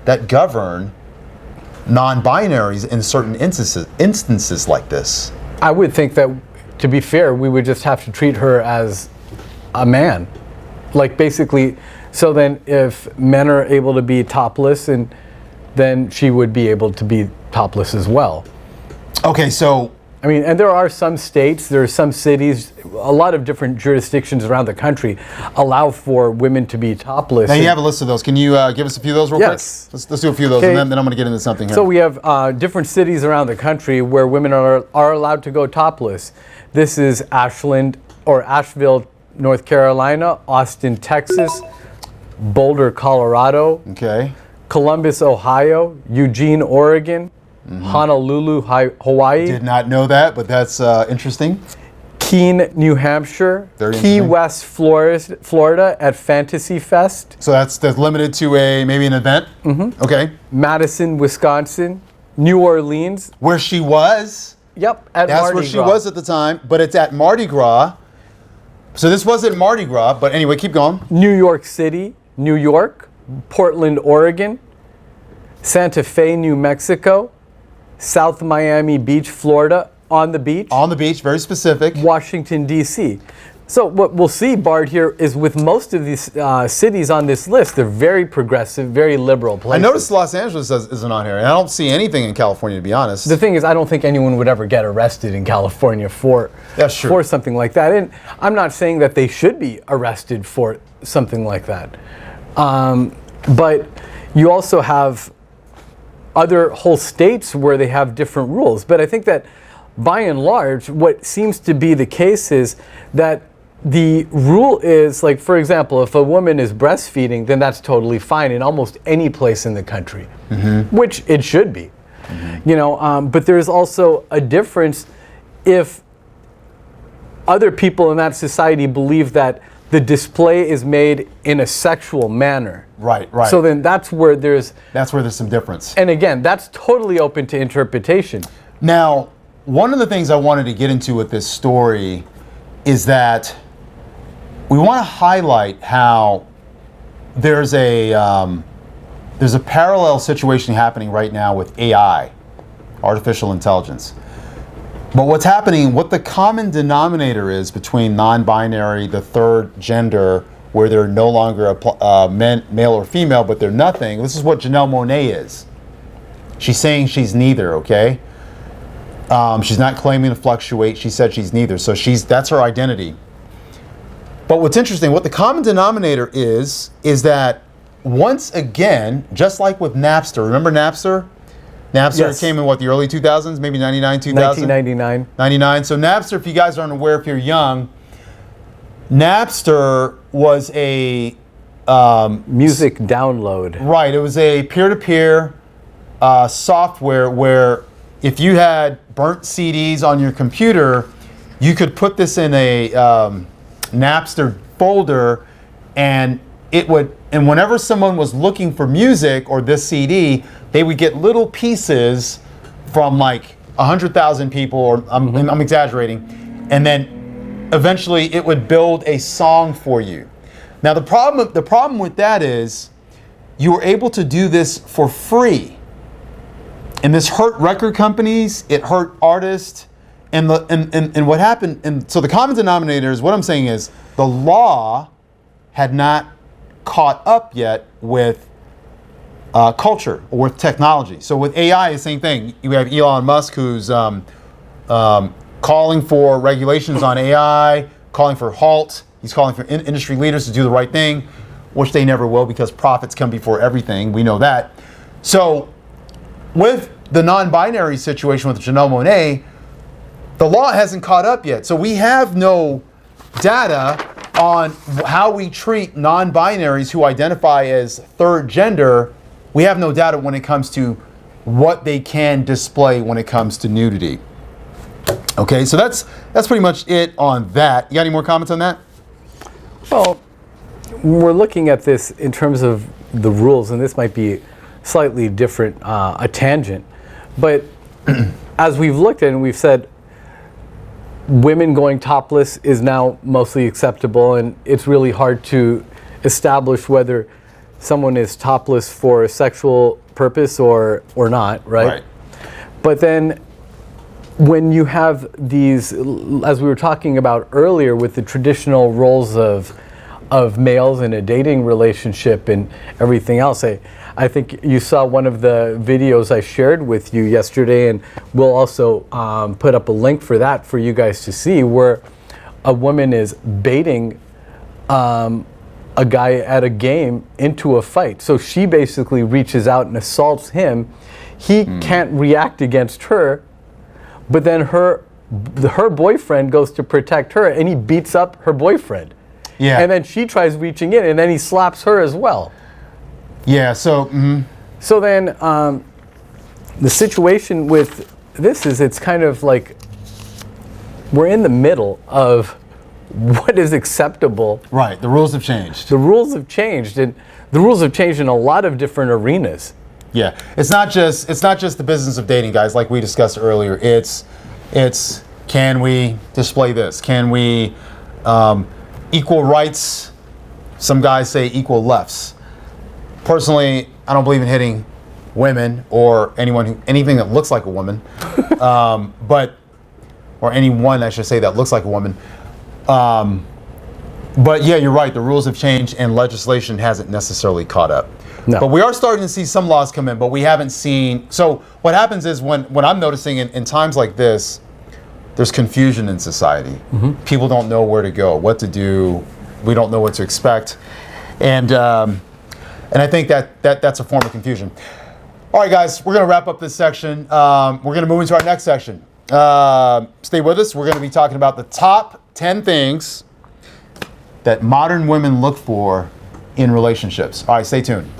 S2: that govern non-binaries in certain instances like this.
S1: I would think that, to be fair, we would just have to treat her as a man. Like, basically, so then if men are able to be topless, and then she would be able to be topless as well.
S2: Okay, so...
S1: and there are some states, there are some cities, a lot of different jurisdictions around the country allow for women to be topless.
S2: Now you have a list of those. Can you give us a few of those real quick? Let's do a few of those, and then I'm going to get into something here.
S1: So we have different cities around the country where women are allowed to go topless. This is Asheville, North Carolina, Austin, Texas, Boulder, Colorado, Columbus, Ohio, Eugene, Oregon, Honolulu, Hawaii.
S2: Did not know that, but that's interesting.
S1: Keene, New Hampshire, Key West, Florida at Fantasy Fest.
S2: So that's limited to maybe an event? Mm-hmm. Okay.
S1: Madison, Wisconsin, New Orleans.
S2: Where she was.
S1: Yep, at Mardi Gras.
S2: That's where she was at the time, but it's at Mardi Gras. So this wasn't Mardi Gras, but anyway, keep going.
S1: New York City, New York, Portland, Oregon, Santa Fe, New Mexico, South Miami Beach, Florida, on the beach.
S2: On the beach, very specific.
S1: Washington, D.C. So what we'll see, Bart, here is with most of these cities on this list, they're very progressive, very liberal places.
S2: I noticed Los Angeles isn't on here, and I don't see anything in California, to be honest.
S1: The thing is, I don't think anyone would ever get arrested in California for something like that. And I'm not saying that they should be arrested for something like that. But you also have other whole states where they have different rules. But I think that by and large, what seems to be the case is that the rule is, like, for example, if a woman is breastfeeding, then that's totally fine in almost any place in the country, which it should be. But there's also a difference if other people in that society believe that the display is made in a sexual manner.
S2: Right.
S1: So then that's where there's
S2: some difference.
S1: And again, that's totally open to interpretation.
S2: Now, one of the things I wanted to get into with this story is that we want to highlight how there's a parallel situation happening right now with AI, artificial intelligence. But what's happening, what the common denominator is between non-binary, the third gender, where they're no longer male or female, but they're nothing. This is what Janelle Monae is. She's saying she's neither, okay? She's not claiming to fluctuate. She said she's neither. So that's her identity. But what's interesting, what the common denominator is that once again, just like with Napster, remember Napster? Napster
S1: Yes.
S2: came in the early 2000s, maybe 99, 2000?
S1: 1999.
S2: 99. So Napster, if you guys aren't aware, if you're young, Napster was a
S1: Music download.
S2: right. It was a peer-to-peer software where if you had burnt CDs on your computer, you could put this in a Napster folder, and and whenever someone was looking for music or this CD, they would get little pieces from like 100,000 people, or I'm exaggerating, and then eventually it would build a song for you. Now the problem with that is you were able to do this for free, and this hurt record companies, it hurt artists, and what happened. And so the common denominator is, what I'm saying is, the law had not caught up yet with culture or with technology. So with AI, the same thing. You have Elon Musk, who's calling for regulations on AI, calling for halt. He's calling for industry leaders to do the right thing, which they never will, because profits come before everything. We know that. So with the non-binary situation with Janelle Monae, the law hasn't caught up yet. So we have no data on how we treat non-binaries who identify as third gender. We have no data when it comes to what they can display when it comes to nudity. Okay, so that's pretty much it on that. You got any more comments on that?
S1: Well, we're looking at this in terms of the rules, and this might be slightly different, a tangent. But as we've looked at and we've said, women going topless is now mostly acceptable, and it's really hard to establish whether someone is topless for a sexual purpose or not, right? But then when you have these, as we were talking about earlier, with the traditional roles of males in a dating relationship and everything else, I think you saw one of the videos I shared with you yesterday, and we'll also put up a link for that for you guys to see, where a woman is baiting a guy at a game into a fight. So she basically reaches out and assaults him. He can't react against her, but then her boyfriend goes to protect her, and he beats up her boyfriend.
S2: Yeah.
S1: And then she tries reaching in, and then he slaps her as well.
S2: Yeah, so...
S1: So then the situation with this is, it's kind of like we're in the middle of what is acceptable.
S2: Right, the rules have changed.
S1: The rules have changed, and the rules have changed in a lot of different arenas.
S2: Yeah, it's not just the business of dating, guys, like we discussed earlier. It's can we display this? Can we equal rights? Some guys say equal lefts. Personally, I don't believe in hitting women or anything that looks like a woman, or anyone, I should say, that looks like a woman. But yeah, you're right. The rules have changed, and legislation hasn't necessarily caught up.
S1: No.
S2: But we are starting to see some laws come in, but we haven't seen. So what happens is, when I'm noticing in times like this, there's confusion in society. People don't know where to go, what to do. We don't know what to expect, and I think that's a form of confusion. All right, guys, we're going to wrap up this section. We're going to move into our next section. Stay with us. We're going to be talking about the top 10 things that modern women look for in relationships. All right, stay tuned.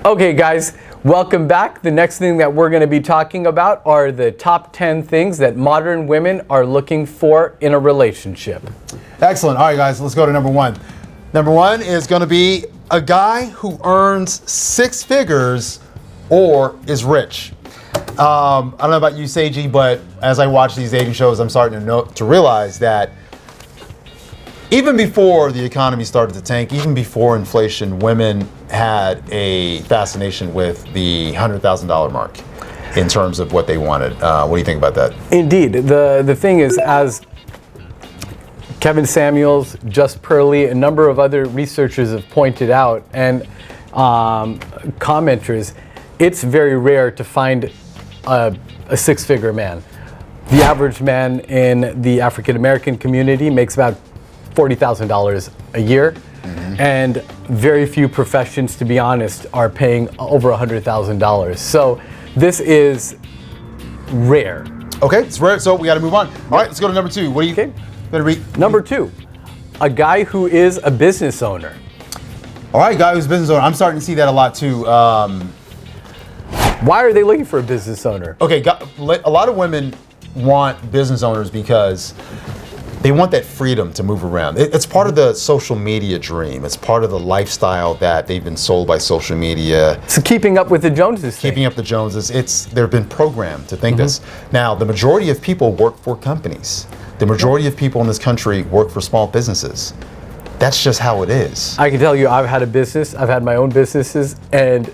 S1: Okay, guys, welcome back. The next thing that we're going to be talking about are the top 10 things that modern women are looking for in a relationship.
S2: Excellent. All right, guys, let's go to number one. Number one is going to be a guy who earns 6 figures or is rich. I don't know about you, Seiji, but as I watch these dating shows, I'm starting to realize that Even before the economy started to tank, even before inflation, women had a fascination with the $100,000 mark in terms of what they wanted. What do you think about that?
S1: Indeed. The thing is, as Kevin Samuels, Just Pearly, a number of other researchers have pointed out, and commenters, it's very rare to find a six-figure man. The average man in the African American community makes about $40,000 a year, and very few professions, to be honest, are paying over $100,000. So this is rare.
S2: Okay, it's rare, so we got to move on. All right, let's go to number 2. What do you better read?
S1: Number 2, a guy who is a business owner.
S2: All right, guy who's a business owner. I'm starting to see that a lot too.
S1: Why are they looking for a business owner?
S2: Okay, a lot of women want business owners because they want that freedom to move around. It's part of the social media dream. It's part of the lifestyle that they've been sold by social media.
S1: So keeping up with the Joneses.
S2: Keeping up the Joneses. They've been programmed to think this. Now, the majority of people work for companies. The majority of people in this country work for small businesses. That's just how it is.
S1: I can tell you, I've had a business. I've had my own businesses, and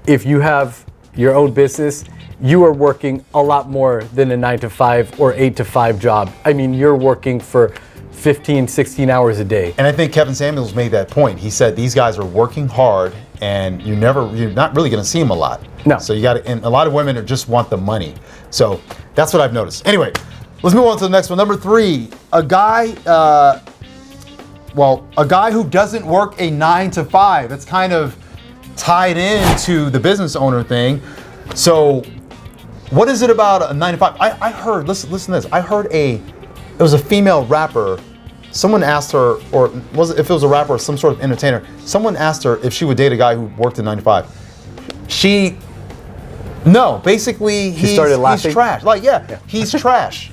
S1: if you have your own business, you are working a lot more than a 9-to-5 or 8-to-5 job. I mean, you're working for 15, 16 hours a day.
S2: And I think Kevin Samuels made that point. He said these guys are working hard, and you're not really going to see them a lot.
S1: No.
S2: So and a lot of women just want the money. So that's what I've noticed. Anyway, let's move on to the next one. Number 3, a guy who doesn't work a 9-to-5. It's kind of tied into the business owner thing. So what is it about a 9-to-5? I heard, listen to this. I heard it was a female rapper. Someone asked her, or if it was a rapper or some sort of entertainer, someone asked her if she would date a guy who worked a 9-to-5. Basically he's trash. He's trash.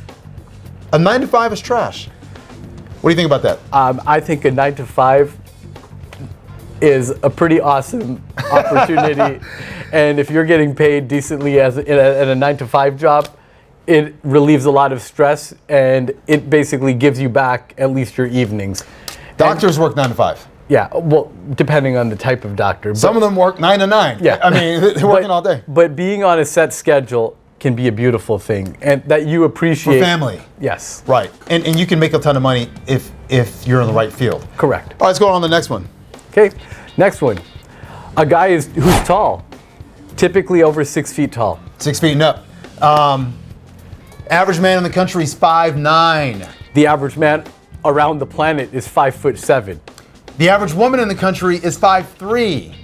S2: A 9-to-5 is trash. What do you think about that?
S1: I think a 9-to-5 is a pretty awesome opportunity. And if you're getting paid decently at a 9-to-5 job, it relieves a lot of stress, and it basically gives you back at least your evenings.
S2: Doctors work 9-to-5.
S1: Yeah, well, depending on the type of doctor.
S2: Some of them work 9 to 9.
S1: Yeah.
S2: I mean, they're working all day.
S1: But being on a set schedule can be a beautiful thing, and that you appreciate.
S2: For family.
S1: Yes.
S2: Right. And you can make a ton of money if you're in the right field.
S1: Correct.
S2: All right, let's go on to the next one.
S1: Okay, next one. A guy who's tall, typically over 6 feet tall.
S2: 6 feet and up. Average man in the country is 5'9".
S1: The average man around the planet is 5'7".
S2: The average woman in the country is 5'3".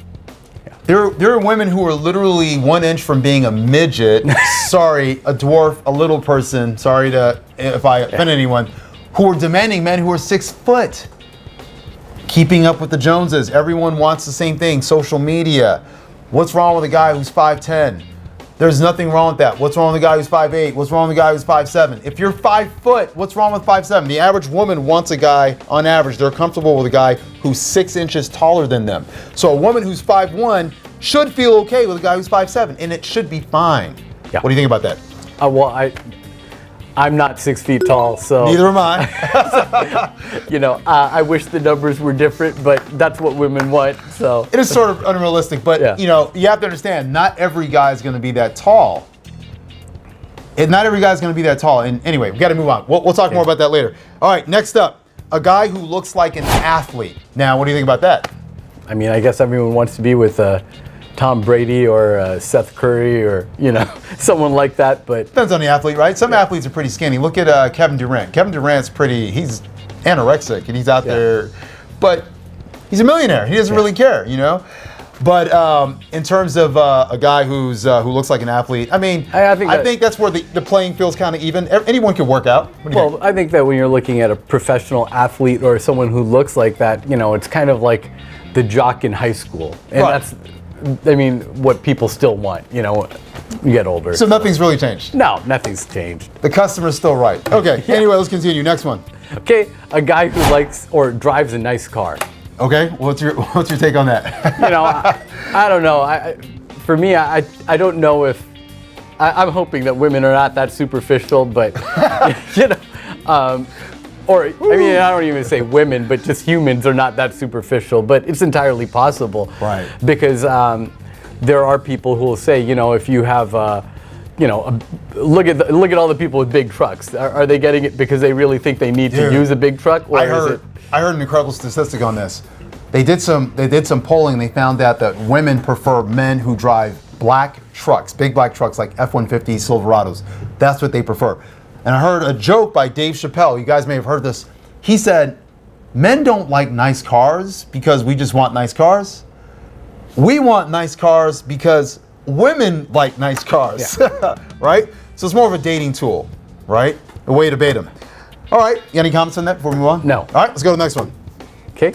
S2: Yeah. There are women who are literally 1 inch from being a midget. Sorry, a dwarf, a little person. Sorry if I offend anyone. Who are demanding men who are 6 foot. Keeping up with the Joneses. Everyone wants the same thing. Social media. What's wrong with a guy who's 5'10"? There's nothing wrong with that. What's wrong with a guy who's 5'8"? What's wrong with a guy who's 5'7"? If you're 5 foot, what's wrong with 5'7"? The average woman wants a guy, on average, they're comfortable with a guy who's 6 inches taller than them. So a woman who's 5'1" should feel okay with a guy who's 5'7", and it should be fine.
S1: Yeah.
S2: What do you think about that?
S1: Well, I'm not 6 feet tall, so.
S2: Neither am I.
S1: I wish the numbers were different, but that's what women want, so.
S2: It is sort of unrealistic, but you have to understand, not every guy is going to be that tall. Not every guy is going to be that tall. And anyway, we got to move on. We'll talk more about that later. All right, next up, a guy who looks like an athlete. Now, what do you think about that?
S1: I mean, I guess everyone wants to be with Tom Brady or Seth Curry or, someone like that, but.
S2: Depends on the athlete, right? Some athletes are pretty skinny. Look at Kevin Durant. Kevin Durant's he's anorexic and he's out there, but he's a millionaire. He doesn't really care, But in terms of a guy who looks like an athlete, I mean, I think that's where the playing field's kind of even. Anyone can work out.
S1: Well, I think that when you're looking at a professional athlete or someone who looks like that, it's kind of like the jock in high school, and that's. What people still want, you get older.
S2: So nothing's really changed?
S1: No, nothing's changed.
S2: The customer's still right. Okay, Anyway, let's continue. Next one.
S1: Okay, a guy who likes or drives a nice car.
S2: Okay, what's your take on that?
S1: I don't know. For me, I don't know if, I'm hoping that women are not that superficial, but, or I mean, I don't even say women, but just humans are not that superficial. But it's entirely possible,
S2: right?
S1: Because there are people who will say, you know, if you have, look at all the people with big trucks. Are they getting it because they really think they need to use a big truck? Or
S2: I heard an incredible statistic on this. They did some polling. And they found out that women prefer men who drive black trucks, big black trucks like F-150 Silverados. That's what they prefer. And I heard a joke by Dave Chappelle. You guys may have heard this. He said, men don't like nice cars because we just want nice cars. We want nice cars because women like nice cars, right? So it's more of a dating tool, right? A way to bait them. All right, you got any comments on that before we move on?
S1: No.
S2: All right, let's go to the next one.
S1: Okay.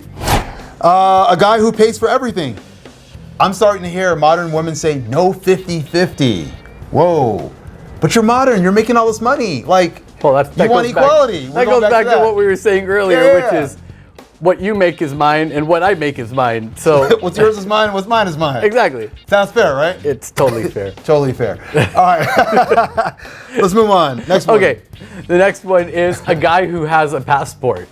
S2: A guy who pays for everything. I'm starting to hear modern women say no 50-50. Whoa. But you're modern, you're making all this money. Like,
S1: well,
S2: you want equality.
S1: That goes back to what we were saying earlier, which is what you make is mine and what I make is mine. So
S2: what's yours is mine, what's mine is mine.
S1: Exactly.
S2: Sounds fair, right?
S1: It's totally fair.
S2: Totally fair. All right. Let's move on. Next one.
S1: Okay. The next one is a guy who has a passport.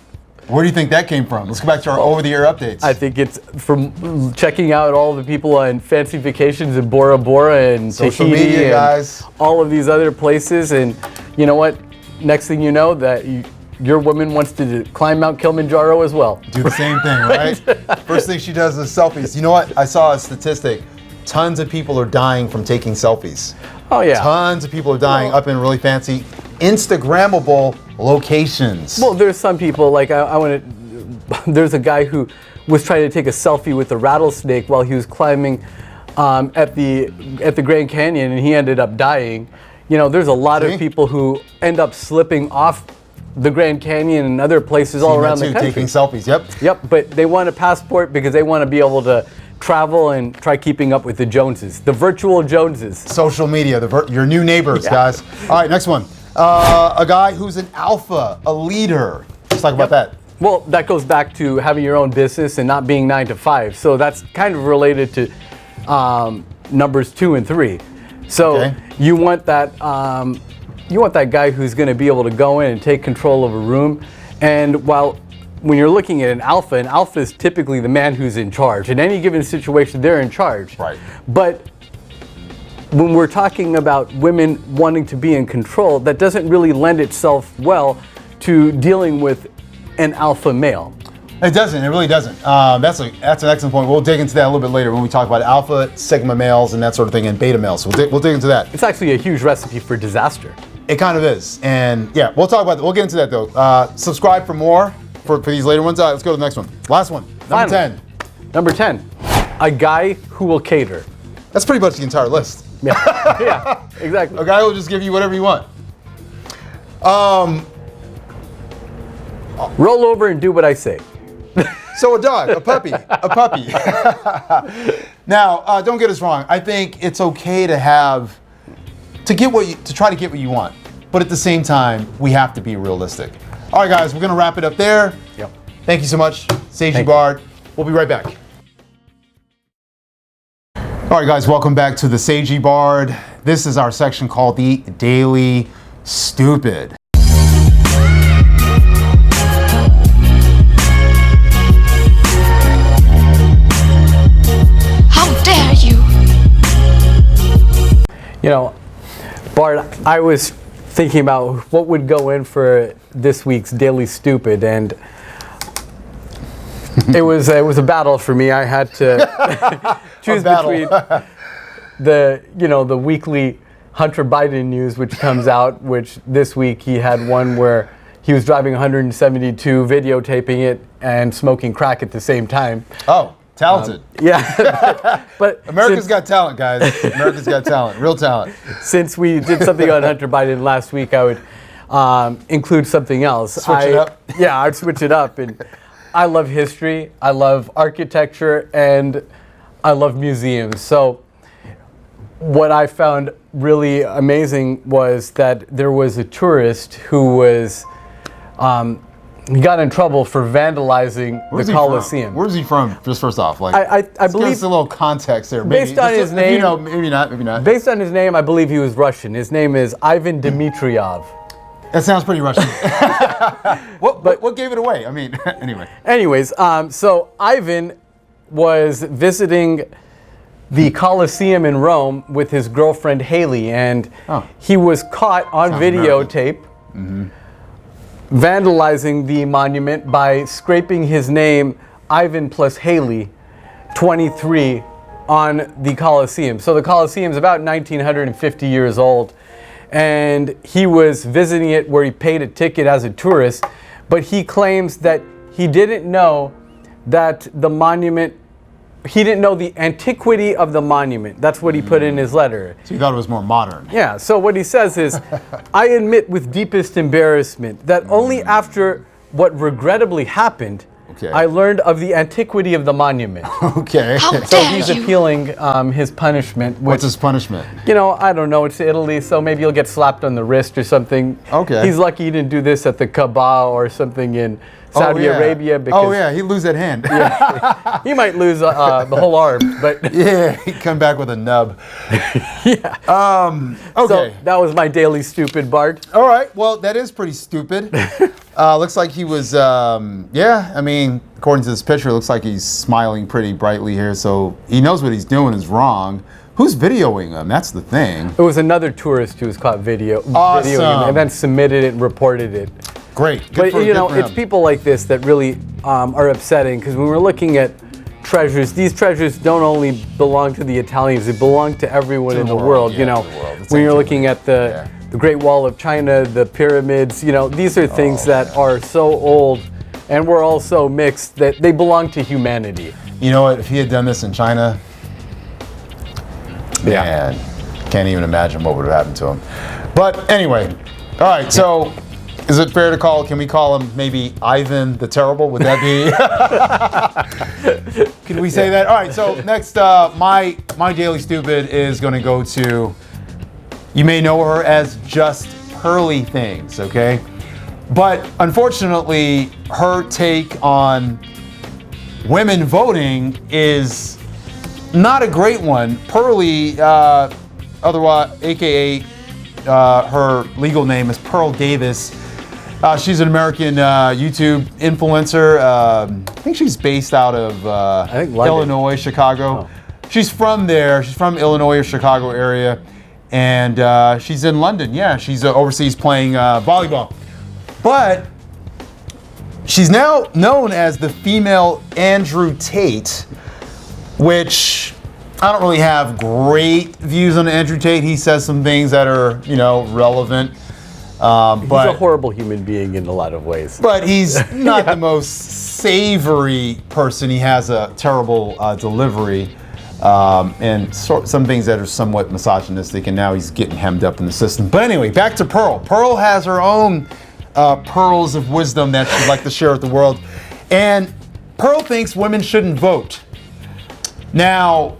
S2: Where do you think that came from? Let's go back to our over-the-air updates.
S1: I think it's from checking out all the people on fancy vacations in Bora Bora and
S2: social
S1: Tahiti
S2: media,
S1: and
S2: guys.
S1: All of these other places. And you know what? Next thing you know, that your woman wants to climb Mount Kilimanjaro as well.
S2: Do the same thing, right? First thing she does is selfies. You know what? I saw a statistic. Tons of people are dying from taking selfies.
S1: Oh, yeah.
S2: Tons of people are dying up in really fancy, Instagrammable locations.
S1: Well, there's some people, like there's a guy who was trying to take a selfie with a rattlesnake while he was climbing at the Grand Canyon, and he ended up dying. You know, there's a lot of people who end up slipping off the Grand Canyon and other places all around the country.
S2: Taking selfies,
S1: Yep, but they want a passport because they want to be able to travel and try keeping up with the Joneses, the virtual Joneses.
S2: Social media, your new neighbors, guys. All right, next one. A guy who's an alpha, a leader. Let's talk about that.
S1: Well, that goes back to having your own business and not being 9 to 5. So that's kind of related to numbers 2 and 3. So you want that guy who's going to be able to go in and take control of a room. And when you're looking at an alpha is typically the man who's in charge. In any given situation, they're in charge.
S2: Right.
S1: But when we're talking about women wanting to be in control, that doesn't really lend itself well to dealing with an alpha male.
S2: It doesn't. It really doesn't. That's an excellent point. We'll dig into that a little bit later when we talk about alpha, sigma males, and that sort of thing, and beta males. So we'll dig into that.
S1: It's actually a huge recipe for disaster.
S2: It kind of is. And yeah, we'll talk about that. We'll get into that though. Subscribe for more for these later ones. Let's go to the next one. Last one. Number 10.
S1: Number 10. A guy who will cater.
S2: That's pretty much the entire list.
S1: Yeah, yeah, exactly.
S2: A guy who will just give you whatever you want.
S1: Roll over and do what I say.
S2: So a dog, a puppy. Now, don't get us wrong. I think it's okay to try to get what you want, but at the same time, we have to be realistic. All right, guys, we're gonna wrap it up there.
S1: Yep.
S2: Thank you so much, Seiji Bard. We'll be right back. All right, guys, welcome back to the Seiji Bard. This is our section called the Daily Stupid. You know, Bart, I was thinking about what would go in for this week's Daily Stupid, and it was a battle for me. I had to choose between the weekly Hunter Biden news, which comes out, which this week he had one where he was driving 172, videotaping it, and smoking crack at the same time. Oh. Talented.
S1: Yeah. But
S2: America's got talent, guys. America's got talent. Real talent.
S1: Since we did something on Hunter Biden last week, I would include something else.
S2: Switch it up?
S1: Yeah, I'd switch it up. And I love history, I love architecture, and I love museums. So what I found really amazing was that there was a tourist who was he got in trouble for vandalizing the Colosseum.
S2: Where's he from? Just first off, like
S1: I believe
S2: give us a little context there.
S1: Based on his name,
S2: maybe not.
S1: Based on his name, I believe he was Russian. His name is Ivan Dmitriev.
S2: That sounds pretty Russian. What gave it away? I mean, anyway.
S1: Anyways, so Ivan was visiting the Colosseum in Rome with his girlfriend Haley, and he was caught on videotape vandalizing the monument by scraping his name, Ivan plus Haley, 23, on the Colosseum. So the Colosseum is about 1950 years old, and he was visiting it where he paid a ticket as a tourist, but he claims that he didn't know that the monument, he didn't know the antiquity of the monument. That's what he put in his letter.
S2: So he thought it was more modern.
S1: Yeah, so what he says is, I admit with deepest embarrassment that only after what regrettably happened, I learned of the antiquity of the monument.
S2: Okay.
S1: So he's appealing his punishment.
S2: What's his punishment?
S1: You know, I don't know. It's Italy, so maybe he'll get slapped on the wrist or something.
S2: Okay.
S1: He's lucky he didn't do this at the Kaaba or something in Saudi Arabia. Because,
S2: he'd lose that hand.
S1: Yeah, he might lose the whole arm, but
S2: yeah, he'd come back with a nub.
S1: Yeah.
S2: Okay.
S1: So that was my daily stupid, Bart.
S2: All right. Well, that is pretty stupid. Looks like he was, I mean, according to this picture, it looks like he's smiling pretty brightly here. So he knows what he's doing is wrong. Who's videoing him? That's the thing.
S1: It was another tourist who was caught videoing him and then submitted it and reported it.
S2: Great.
S1: But you know, it's people like this that really are upsetting, because when we're looking at treasures, these treasures don't only belong to the Italians, they belong to everyone in the world.
S2: Yeah,
S1: you know, when you're looking at the Great Wall of China, the pyramids, you know, these are things that are so old and we're all so mixed that they belong to humanity.
S2: You know what? If he had done this in China, man, can't even imagine what would have happened to him. But anyway, all right, so is it fair to can we call him maybe Ivan the Terrible? Would that be? Can we say that? All right, so next, my Daily Stupid is going to go to, you may know her as Just Pearly Things, okay? But unfortunately, her take on women voting is not a great one. Pearly, otherwise, AKA her legal name is Pearl Davis. She's an American YouTube influencer. I think she's based out of Illinois, Chicago. Oh. She's from there. She's from Illinois or Chicago area. And she's in London. Yeah, she's overseas playing volleyball. But she's now known as the female Andrew Tate, which I don't really have great views on Andrew Tate. He says some things that are, you know, relevant.
S1: He's a horrible human being in a lot of ways.
S2: But he's not the most savory person. He has a terrible delivery and some things that are somewhat misogynistic, and now he's getting hemmed up in the system. But anyway, back to Pearl. Pearl has her own pearls of wisdom that she'd like to share with the world. And Pearl thinks women shouldn't vote. Now,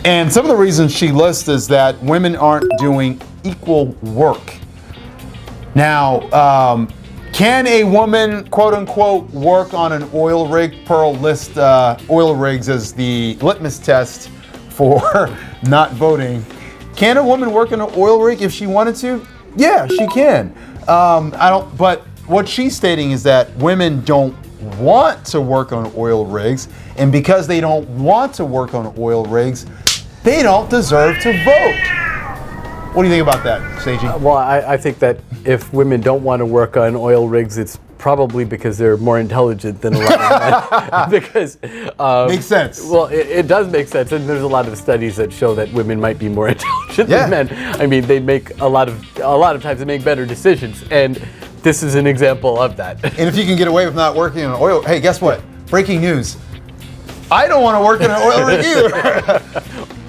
S2: and some of the reasons she lists is that women aren't doing equal work. Now, can a woman, quote unquote, work on an oil rig? Pearl lists oil rigs as the litmus test for not voting. Can a woman work on an oil rig if she wanted to? Yeah, she can. But what she's stating is that women don't want to work on oil rigs, and because they don't want to work on oil rigs, they don't deserve to vote. What do you think about that, Seiji?
S1: Well, I think that if women don't want to work on oil rigs, it's probably because they're more intelligent than a lot of men. Because
S2: makes sense.
S1: Well, it does make sense, and there's a lot of studies that show that women might be more intelligent than men. I mean, they make a lot of times they make better decisions, and this is an example of that.
S2: And if you can get away with not working on oil, hey, guess what? Breaking news. I don't want to work in an oil rig either.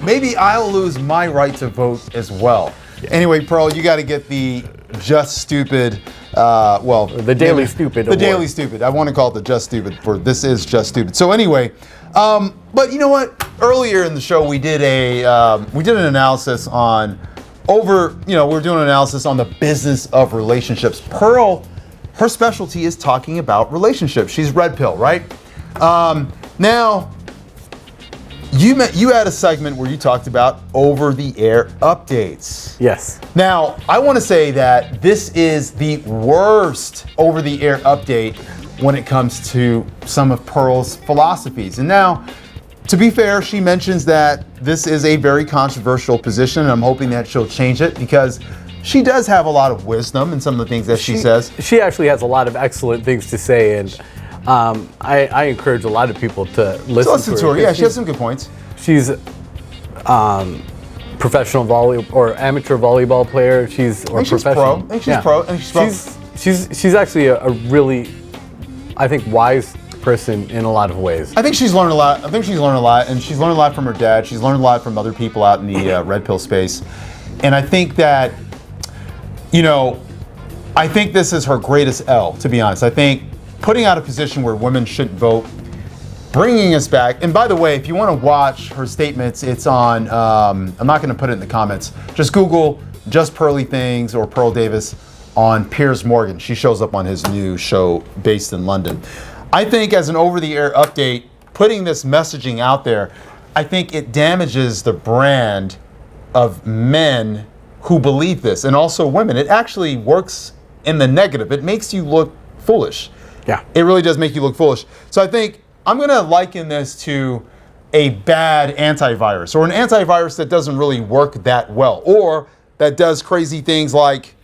S2: Maybe I'll lose my right to vote as well. Yeah. Anyway, Pearl, you got to get the Just Stupid,
S1: the Daily Stupid
S2: The award. Daily Stupid. I want to call it the Just Stupid for This Is Just Stupid. So anyway, but you know what? Earlier in the show, we did an analysis on we're doing an analysis on the business of relationships. Pearl, her specialty is talking about relationships. She's red pill, right? Now, You had a segment where you talked about over-the-air updates.
S1: Yes.
S2: Now, I want to say that this is the worst over-the-air update when it comes to some of Pearl's philosophies. And now, to be fair, she mentions that this is a very controversial position, and I'm hoping that she'll change it because she does have a lot of wisdom in some of the things that she says.
S1: She actually has a lot of excellent things to say, and I encourage a lot of people to listen to her.
S2: Yeah, she has some good points.
S1: She's professional or amateur volleyball player. She's pro.
S2: I think she's pro.
S1: She's actually a really, I think, wise person in a lot of ways.
S2: I think she's learned a lot. And she's learned a lot from her dad. She's learned a lot from other people out in the red pill space. And I think that, I think this is her greatest L, to be honest. I think putting out a position where women shouldn't vote, bringing us back. And by the way, if you want to watch her statements, it's on, I'm not going to put it in the comments. Just Google Just Pearly Things or Pearl Davis on Piers Morgan. She shows up on his new show based in London. I think as an over-the-air update, putting this messaging out there, I think it damages the brand of men who believe this, and also women. It actually works in the negative. It makes you look foolish.
S1: Yeah.
S2: It really does make you look foolish. So I think I'm going to liken this to a bad antivirus, or an antivirus that doesn't really work that well, or that does crazy things like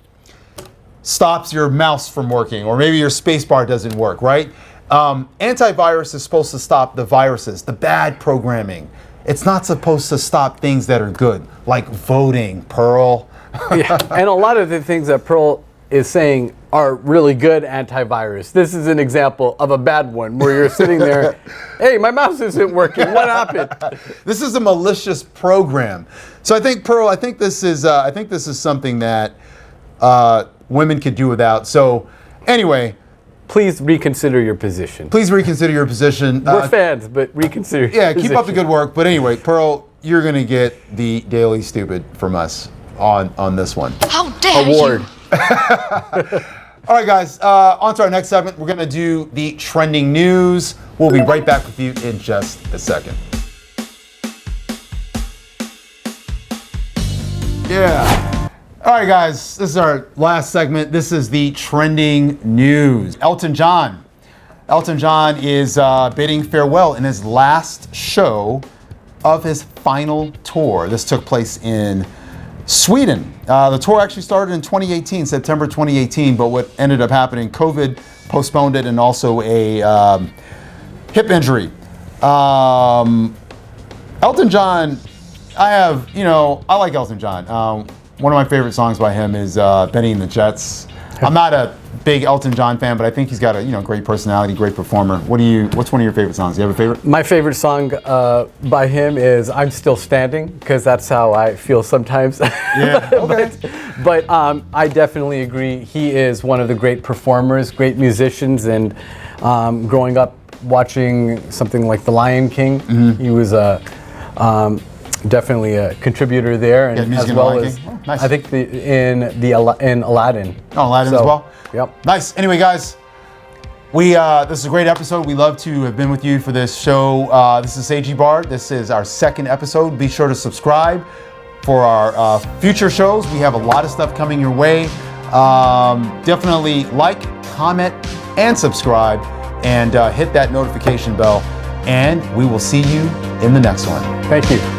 S2: stops your mouse from working, or maybe your spacebar doesn't work, right? Antivirus is supposed to stop the viruses, the bad programming. It's not supposed to stop things that are good, like voting, Pearl.
S1: Yeah. And a lot of the things that Pearl is saying are really good antivirus. This is an example of a bad one where you're sitting there, hey, my mouse isn't working. What happened?
S2: This is a malicious program. So I think, Pearl, I think this is something that women could do without. So anyway,
S1: please reconsider your position.
S2: We're
S1: fans, but reconsider your position.
S2: Keep up the good work. But anyway, Pearl, you're going to get the Daily Stupid from us on this one.
S3: How dare
S1: Award.
S3: you?
S2: All right, guys, on to our next segment. We're going to do the trending news. We'll be right back with you in just a second. Yeah. All right, guys, this is our last segment. This is the trending news. Elton John. Elton John is bidding farewell in his last show of his final tour. This took place in Sweden. The tour actually started in 2018, September 2018, but what ended up happening, COVID postponed it, and also a hip injury. Elton John, I like Elton John. One of my favorite songs by him is Benny and the Jets. I'm not a big Elton John fan, but I think he's got a great personality, great performer. What's one of your favorite songs? Do you have a favorite?
S1: My favorite song by him is I'm Still Standing, because that's how I feel sometimes.
S2: Yeah, okay.
S1: but I definitely agree. He is one of the great performers, great musicians, and growing up watching something like The Lion King, he was definitely a contributor there, and as well as
S2: nice.
S1: I think in Aladdin.
S2: Oh, Aladdin as well.
S1: Yep.
S2: Nice. Anyway, guys, this is a great episode. We love to have been with you for this show. This is Seiji Bard. This is our second episode. Be sure to subscribe for our future shows. We have a lot of stuff coming your way. Definitely like, comment, and subscribe, and hit that notification bell. And we will see you in the next one.
S1: Thank you.